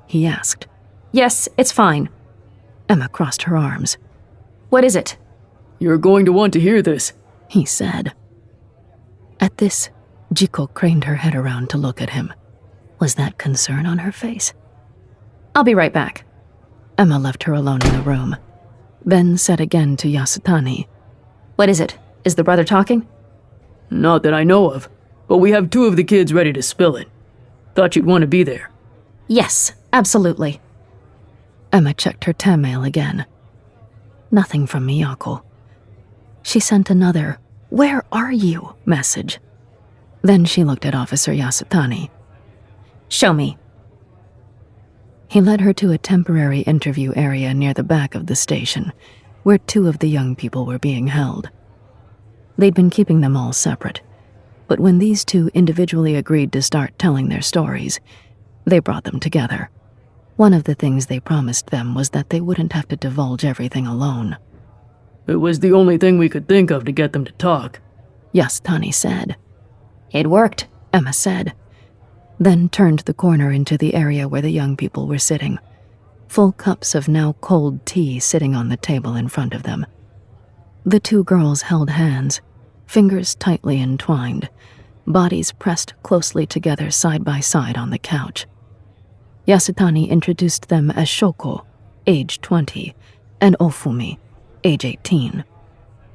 He asked. Yes, it's fine. Emma crossed her arms. What is it? You're going to want to hear this, he said. At this, Jiko craned her head around to look at him. Was that concern on her face? I'll be right back. Emma left her alone in the room, then said again to Yasutani. What is it? Is the brother talking? Not that I know of, but we have 2 of the kids ready to spill it. Thought you'd want to be there. Yes, absolutely. Emma checked her mail again. Nothing from Miyako. She sent another, "Where are you?" message. Then she looked at Officer Yasutani. Show me. He led her to a temporary interview area near the back of the station, where 2 of the young people were being held. They'd been keeping them all separate, but when these 2 individually agreed to start telling their stories, they brought them together. One of the things they promised them was that they wouldn't have to divulge everything alone. It was the only thing we could think of to get them to talk. Yasutani said. It worked, Emma said, then turned the corner into the area where the young people were sitting, full cups of now cold tea sitting on the table in front of them. The 2 girls held hands, fingers tightly entwined, bodies pressed closely together side by side on the couch. Yasutani introduced them as Shoko, age 20, and Ofumi, age 18.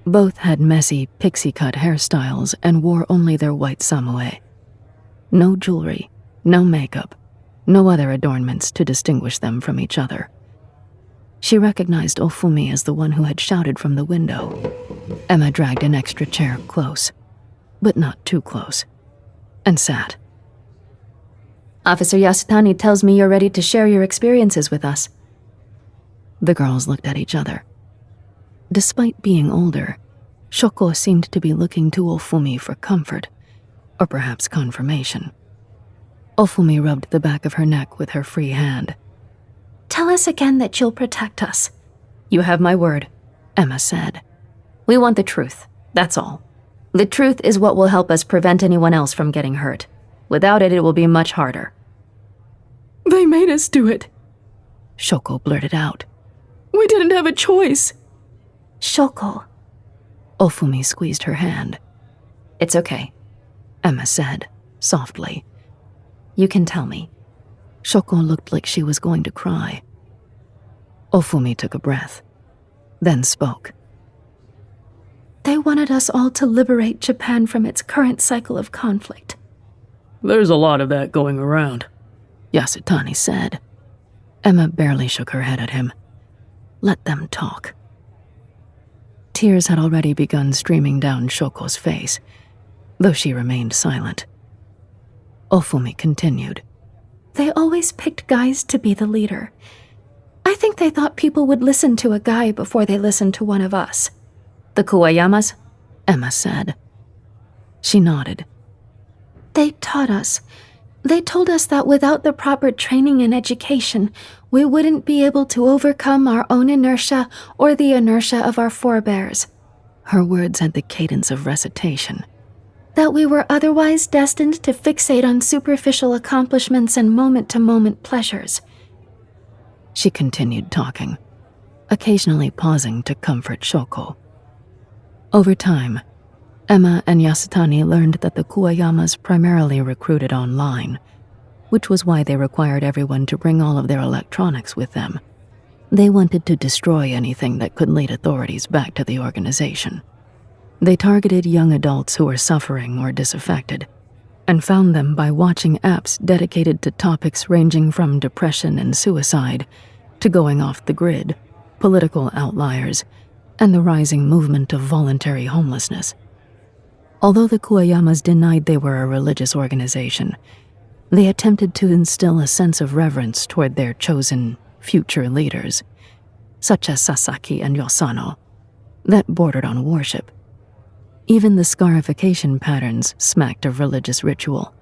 Both had messy, pixie-cut hairstyles and wore only their white samue. No jewelry, no makeup, no other adornments to distinguish them from each other. She recognized Ofumi as the one who had shouted from the window. Emma dragged an extra chair close, but not too close, and sat. Officer Yasutani tells me you're ready to share your experiences with us. The girls looked at each other. Despite being older, Shoko seemed to be looking to Ofumi for comfort, or perhaps confirmation. Ofumi rubbed the back of her neck with her free hand. Tell us again that you'll protect us. You have my word, Emma said. We want the truth, that's all. The truth is what will help us prevent anyone else from getting hurt. Without it, it will be much harder. They made us do it, Shoko blurted out. We didn't have a choice. Shoko. Ofumi squeezed her hand. It's okay, Emma said, softly. You can tell me. Shoko looked like she was going to cry. Ofumi took a breath, then spoke. They wanted us all to liberate Japan from its current cycle of conflict. There's a lot of that going around, Yasutani said. Emma barely shook her head at him. Let them talk. Tears had already begun streaming down Shoko's face, though she remained silent. Ofumi continued. They always picked guys to be the leader. I think they thought people would listen to a guy before they listened to one of us. The Kuwayamas? Emma said. She nodded. They taught us. They told us that without the proper training and education, we wouldn't be able to overcome our own inertia or the inertia of our forebears. Her words had the cadence of recitation. That we were otherwise destined to fixate on superficial accomplishments and moment-to-moment pleasures. She continued talking, occasionally pausing to comfort Shoko. Over time, Emma and Yasutani learned that the Kuwayamas primarily recruited online, which was why they required everyone to bring all of their electronics with them. They wanted to destroy anything that could lead authorities back to the organization. They targeted young adults who were suffering or disaffected, and found them by watching apps dedicated to topics ranging from depression and suicide to going off the grid, political outliers, and the rising movement of voluntary homelessness. Although the Kuwayamas denied they were a religious organization, they attempted to instill a sense of reverence toward their chosen future leaders, such as Sasaki and Yosano, that bordered on worship. Even the scarification patterns smacked of religious ritual.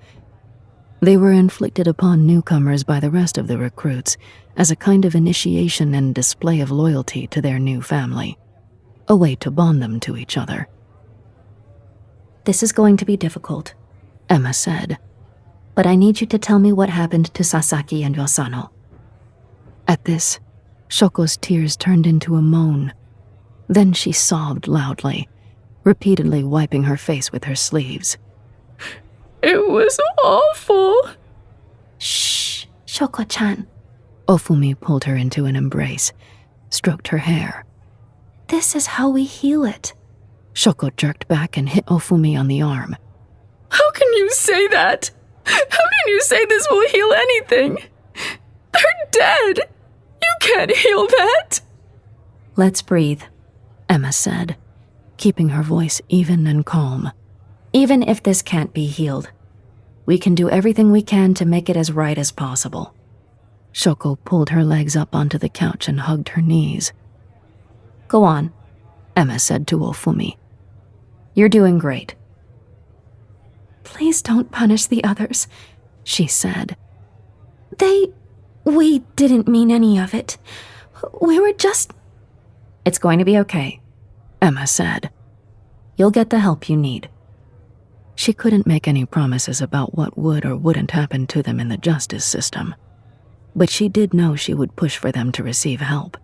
They were inflicted upon newcomers by the rest of the recruits as a kind of initiation and display of loyalty to their new family, a way to bond them to each other. This is going to be difficult, Emma said. But I need you to tell me what happened to Sasaki and Yosano. At this, Shoko's tears turned into a moan. Then she sobbed loudly, repeatedly wiping her face with her sleeves. It was awful. Shh, Shoko-chan. Ofumi pulled her into an embrace, stroked her hair. This is how we heal it. Shoko jerked back and hit Ofumi on the arm. How can you say that? How can you say this will heal anything? They're dead. You can't heal that. Let's breathe, Emma said, keeping her voice even and calm. Even if this can't be healed, we can do everything we can to make it as right as possible. Shoko pulled her legs up onto the couch and hugged her knees. Go on, Emma said to Ofumi. you're doing great. Please don't punish the others, She said. We didn't mean any of it. We were just... It's going to be okay. Emma said. You'll get the help you need. She couldn't make any promises about what would or wouldn't happen to them in the justice system, but she did know she would push for them to receive help,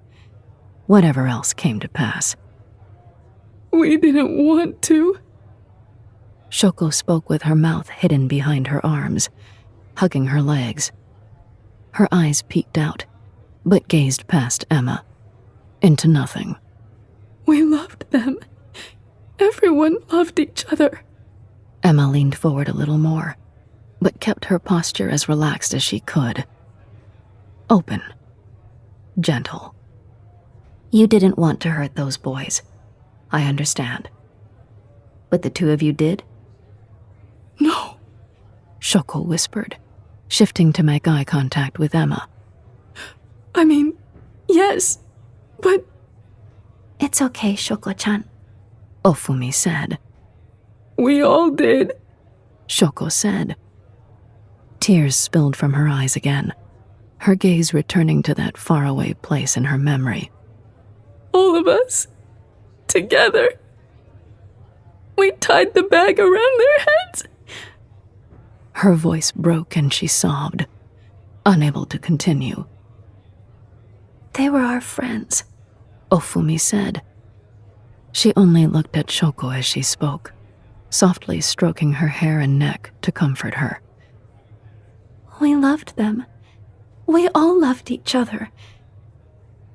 whatever else came to pass. We didn't want to. Shoko spoke with her mouth hidden behind her arms, hugging her legs. Her eyes peeked out, but gazed past Emma, into nothing. We loved them. Everyone loved each other. Emma leaned forward a little more, but kept her posture as relaxed as she could. Open. Gentle. You didn't want to hurt those boys. I understand. But the two of you did? No. Shoko whispered, shifting to make eye contact with Emma. I mean, yes, but... It's okay, Shoko-chan. Ofumi said. We all did. Shoko said. Tears spilled from her eyes again, her gaze returning to that faraway place in her memory. All of us. Together. We tied the bag around their heads. Her voice broke and she sobbed, unable to continue. They were our friends, Ofumi said. She only looked at Shoko as she spoke, softly stroking her hair and neck to comfort her. We loved them. We all loved each other.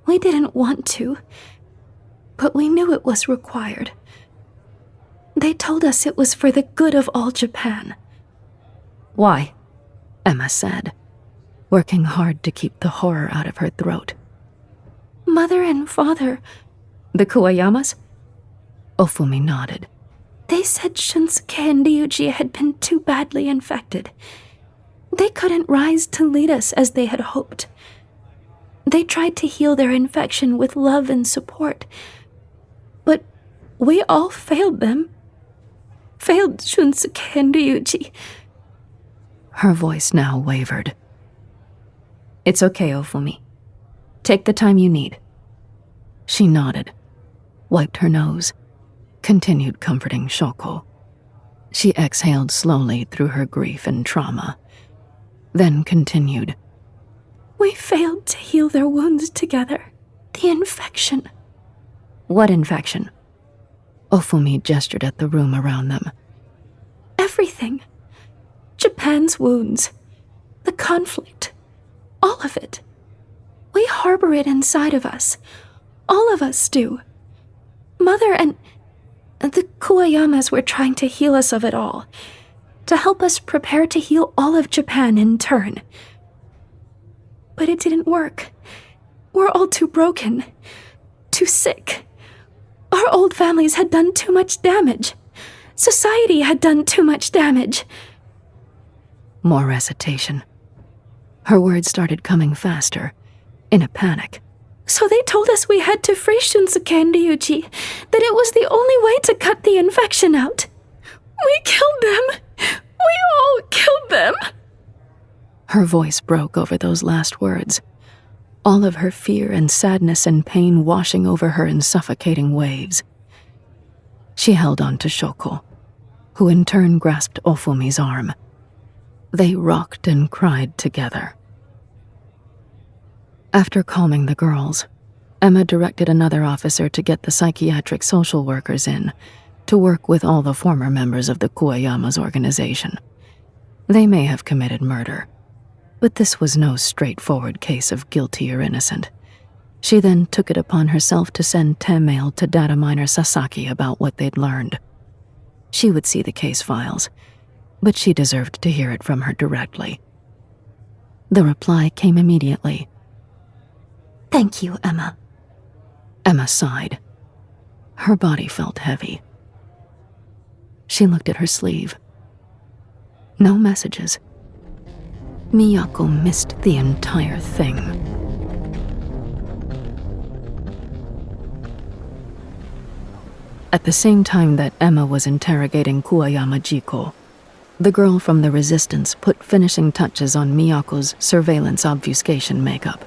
We didn't want to, but we knew it was required. They told us it was for the good of all Japan. Why? Emma said, working hard to keep the horror out of her throat. Mother and father, The Kuwayamas? Ofumi nodded. they said Shunsuke and Ryuji had been too badly infected. They couldn't rise to lead us as they had hoped. They tried to heal their infection with love and support, but we all failed them. Failed Shunsuke and Ryuji. Her voice now wavered. It's okay, Ofumi. Take the time you need. She nodded, wiped her nose, continued comforting Shoko. She exhaled slowly through her grief and trauma, then continued. We failed to heal their wounds together. The infection. What infection? Ofumi gestured at the room around them. Everything. Japan's wounds. The conflict. All of it. We harbor it inside of us. All of us do. Mother and the Kuwayamas were trying to heal us of it all. To help us prepare to heal all of Japan in turn. But it didn't work. We're all too broken. Too sick. Our old families had done too much damage. Society had done too much damage. More recitation. Her words started coming faster, in a panic. So they told us we had to free Shunsuke and Ryuji, that it was the only way to cut the infection out. We killed them. We all killed them. Her voice broke over those last words, all of her fear and sadness and pain washing over her in suffocating waves. She held on to Shoko, who in turn grasped Ofumi's arm. They rocked and cried together. After calming the girls, Emma directed another officer to get the psychiatric social workers in to work with all the former members of the Kuwayama's organization. They may have committed murder, but this was no straightforward case of guilty or innocent. She then took it upon herself to send mail to data miner Sasaki about what they'd learned. She would see the case files, but she deserved to hear it from her directly. The reply came immediately. Thank you, Emma. Emma sighed. Her body felt heavy. She looked at her sleeve. No messages. Miyako missed the entire thing. At the same time that Emma was interrogating Kuwayama Jiko, the girl from the Resistance put finishing touches on Miyako's surveillance obfuscation makeup.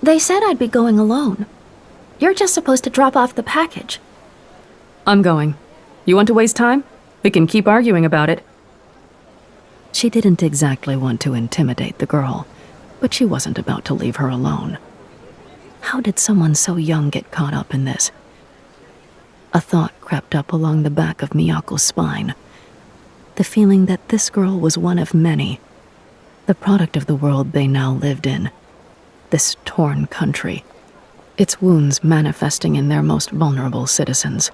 They said I'd be going alone. You're just supposed to drop off the package. I'm going. You want to waste time? We can keep arguing about it. She didn't exactly want to intimidate the girl, but she wasn't about to leave her alone. How did someone so young get caught up in this? A thought crept up along the back of Miyako's spine. The feeling that this girl was one of many, the product of the world they now lived in. This torn country, its wounds manifesting in their most vulnerable citizens.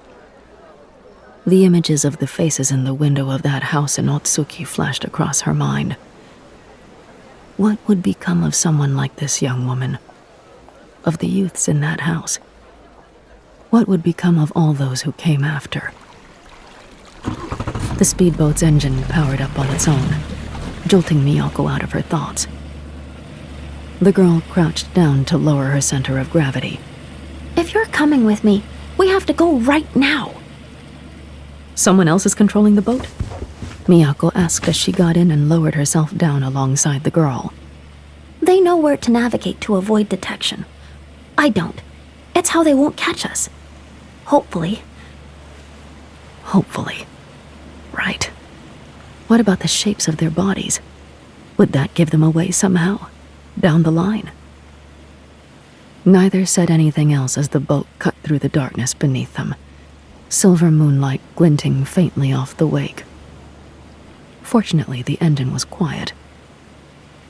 The images of the faces in the window of that house in Otsuki flashed across her mind. What would become of someone like this young woman? Of the youths in that house? What would become of all those who came after? The speedboat's engine powered up on its own, jolting Miyako out of her thoughts. The girl crouched down to lower her center of gravity. If you're coming with me, we have to go right now. Someone else is controlling the boat? Miyako asked as she got in and lowered herself down alongside the girl. They know where to navigate to avoid detection. I don't. It's how they won't catch us. Hopefully. Hopefully. Right. What about the shapes of their bodies? Would that give them away somehow? Down the line? Neither said anything else as the boat cut through the darkness beneath them, silver moonlight glinting faintly off the wake. Fortunately, the engine was quiet.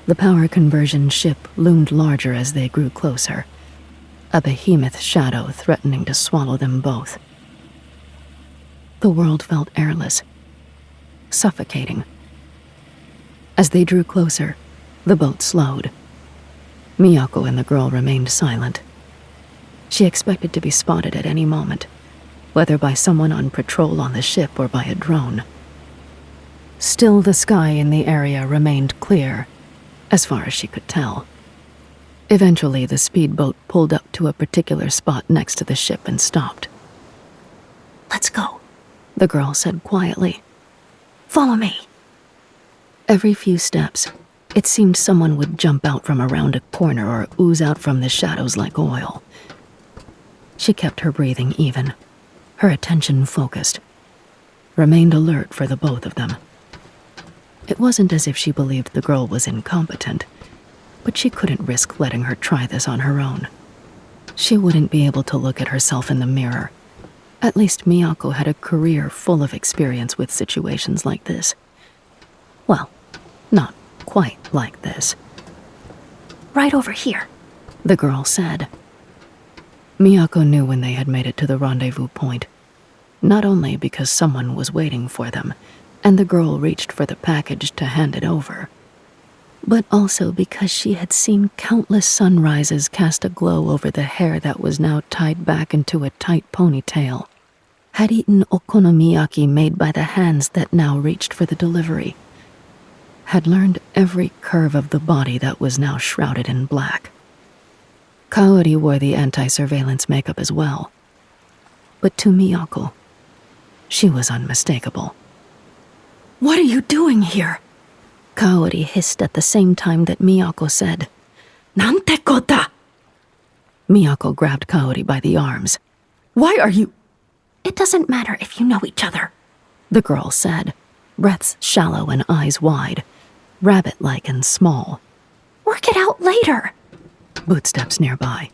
The power conversion ship loomed larger as they grew closer, a behemoth shadow threatening to swallow them both. The world felt airless, suffocating. As they drew closer, the boat slowed. Miyako and the girl remained silent. She expected to be spotted at any moment, whether by someone on patrol on the ship or by a drone. Still, the sky in the area remained clear, as far as she could tell. Eventually, the speedboat pulled up to a particular spot next to the ship and stopped. Let's go, the girl said quietly. Follow me. Every few steps, it seemed someone would jump out from around a corner or ooze out from the shadows like oil. She kept her breathing even, her attention focused, remained alert for the both of them. It wasn't as if she believed the girl was incompetent, but she couldn't risk letting her try this on her own. She wouldn't be able to look at herself in the mirror. At least Miyako had a career full of experience with situations like this. Well, not quite like this. Right over here, the girl said. Miyako knew when they had made it to the rendezvous point, not only because someone was waiting for them, and the girl reached for the package to hand it over, but also because she had seen countless sunrises cast a glow over the hair that was now tied back into a tight ponytail, had eaten okonomiyaki made by the hands that now reached for the delivery, had learned every curve of the body that was now shrouded in black. Kaori wore the anti-surveillance makeup as well, but to Miyako, she was unmistakable. What are you doing here? Kaori hissed at the same time that Miyako said, Nante kota? Miyako grabbed Kaori by the arms. Why are you... It doesn't matter if you know each other, the girl said, breaths shallow and eyes wide, rabbit-like and small. Work it out later. Footsteps nearby.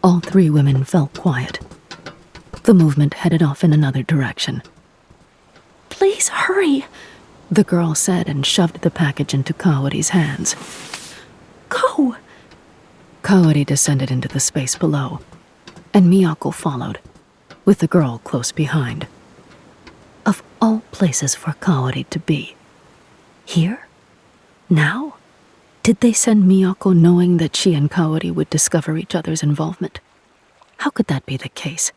All three women fell quiet. The movement headed off in another direction. Please hurry, the girl said and shoved the package into Kaori's hands. Go! Kaori descended into the space below, and Miyako followed, with the girl close behind. Of all places for Kaori to be. Here? Now? Did they send Miyako knowing that she and Kaori would discover each other's involvement? How could that be the case,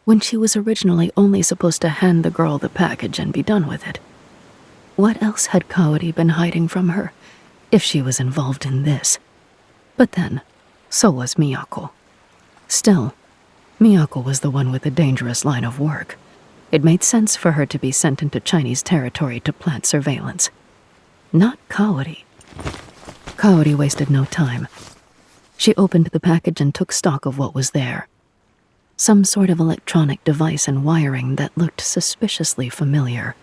when she was originally only supposed to hand the girl the package and be done with it? What else had Kaori been hiding from her, if she was involved in this. But then, so was Miyako. Still, Miyako was the one with the dangerous line of work. It made sense for her to be sent into Chinese territory to plant surveillance. Not Kaori. Kaori wasted no time. She opened the package and took stock of what was there. Some sort of electronic device and wiring that looked suspiciously familiar.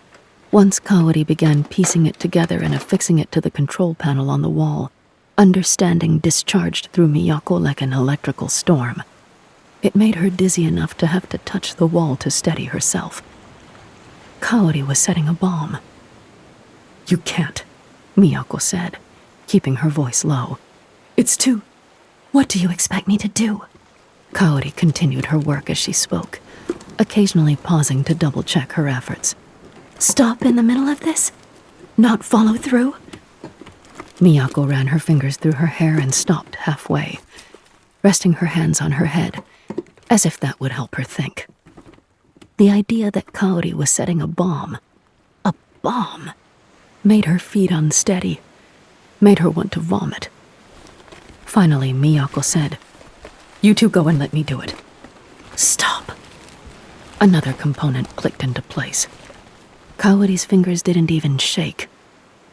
Once Kaori began piecing it together and affixing it to the control panel on the wall, understanding discharged through Miyako like an electrical storm. It made her dizzy enough to have to touch the wall to steady herself. Kaori was setting a bomb. "You can't," Miyako said, keeping her voice low. "It's too... What do you expect me to do?" Kaori continued her work as she spoke, occasionally pausing to double-check her efforts. "Stop in the middle of this? Not follow through?" Miyako ran her fingers through her hair and stopped halfway, resting her hands on her head, as if that would help her think. The idea that Kaori was setting a bomb, made her feet unsteady, made her want to vomit. Finally, Miyako said, "You two go and let me do it." "Stop." Another component clicked into place. Kaori's fingers didn't even shake.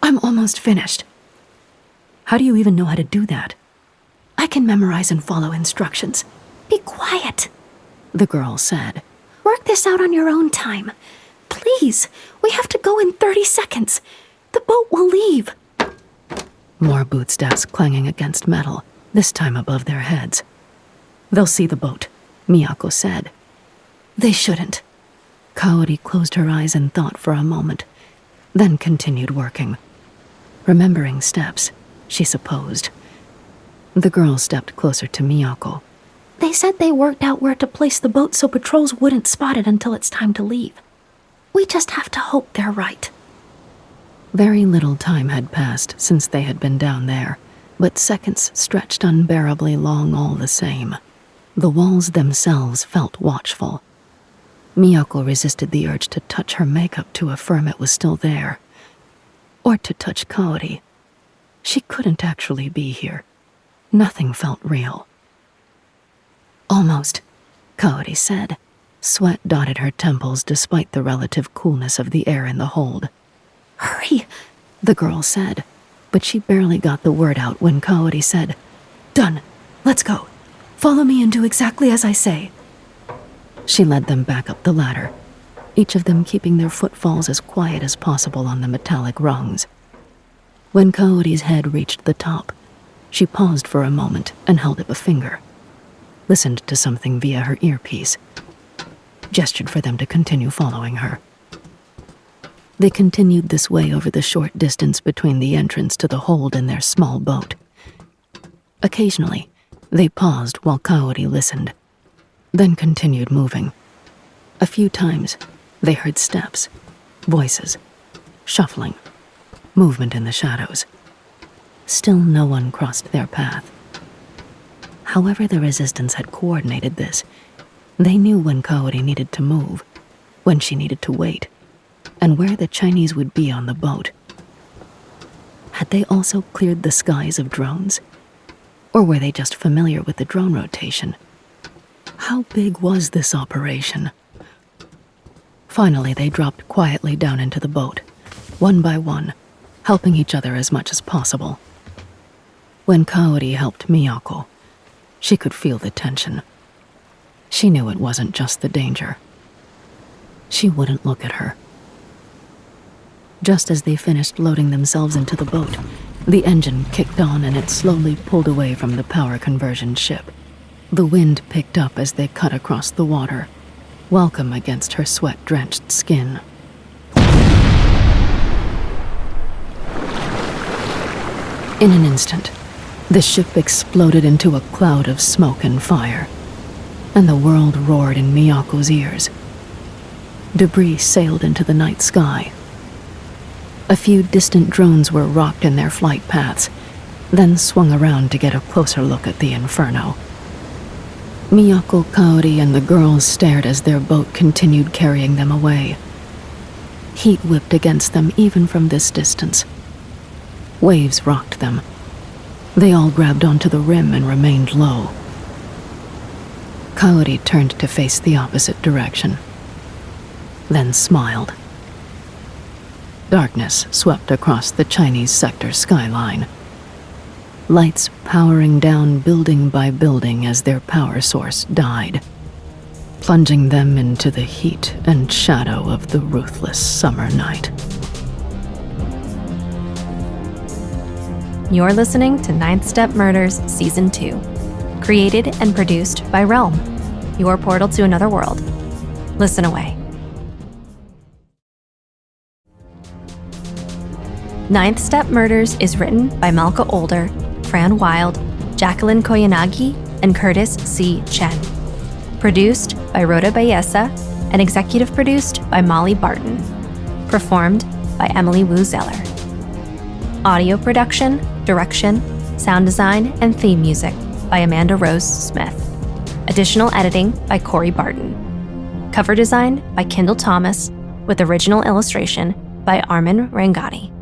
"I'm almost finished." "How do you even know how to do that?" "I can memorize and follow instructions." "Be quiet," the girl said. "Work this out on your own time. Please, we have to go in 30 seconds. The boat will leave." More bootsteps clanging against metal, this time above their heads. "They'll see the boat," Miyako said. "They shouldn't." Kaori closed her eyes and thought for a moment, then continued working. Remembering steps, she supposed. The girl stepped closer to Miyako. "They said they worked out where to place the boat so patrols wouldn't spot it until it's time to leave. We just have to hope they're right." Very little time had passed since they had been down there, but seconds stretched unbearably long all the same. The walls themselves felt watchful. Miyako resisted the urge to touch her makeup to affirm it was still there. Or to touch Kaori. She couldn't actually be here. Nothing felt real. "Almost," Kaori said. Sweat dotted her temples despite the relative coolness of the air in the hold. "Hurry," the girl said, but she barely got the word out when Kaori said, "Done. Let's go. Follow me and do exactly as I say." She led them back up the ladder, each of them keeping their footfalls as quiet as possible on the metallic rungs. When Kaori's head reached the top, she paused for a moment and held up a finger, listened to something via her earpiece, gestured for them to continue following her. They continued this way over the short distance between the entrance to the hold and their small boat. Occasionally, they paused while Kaori listened, then continued moving. A few times, they heard steps, voices, shuffling, movement in the shadows. Still no one crossed their path. However the resistance had coordinated this, they knew when Kaori needed to move, when she needed to wait, and where the Chinese would be on the boat. Had they also cleared the skies of drones? Or were they just familiar with the drone rotation? How big was this operation? Finally, they dropped quietly down into the boat, one by one, helping each other as much as possible. When Kaori helped Miyako, she could feel the tension. She knew it wasn't just the danger. She wouldn't look at her. Just as they finished loading themselves into the boat, the engine kicked on and it slowly pulled away from the power conversion ship. The wind picked up as they cut across the water, welcome against her sweat-drenched skin. In an instant, the ship exploded into a cloud of smoke and fire, and the world roared in Miyako's ears. Debris sailed into the night sky. A few distant drones were rocked in their flight paths, then swung around to get a closer look at the inferno. Miyako, Kaori, and the girls stared as their boat continued carrying them away. Heat whipped against them even from this distance. Waves rocked them. They all grabbed onto the rim and remained low. Kaori turned to face the opposite direction, then smiled. Darkness swept across the Chinese sector skyline, lights powering down building by building as their power source died, plunging them into the heat and shadow of the ruthless summer night. You're listening to Ninth Step Murders Season 2, created and produced by Realm, your portal to another world. Listen away. Ninth Step Murders is written by Malka Older, Fran Wilde, Jacqueline Koyanagi, and Curtis C. Chen. Produced by Rhoda Bayesa and executive produced by Molly Barton. Performed by Emily Wu Zeller. Audio production, direction, sound design, and theme music by Amanda Rose Smith. Additional editing by Corey Barton. Cover design by Kendall Thomas, with original illustration by Armin Rangati.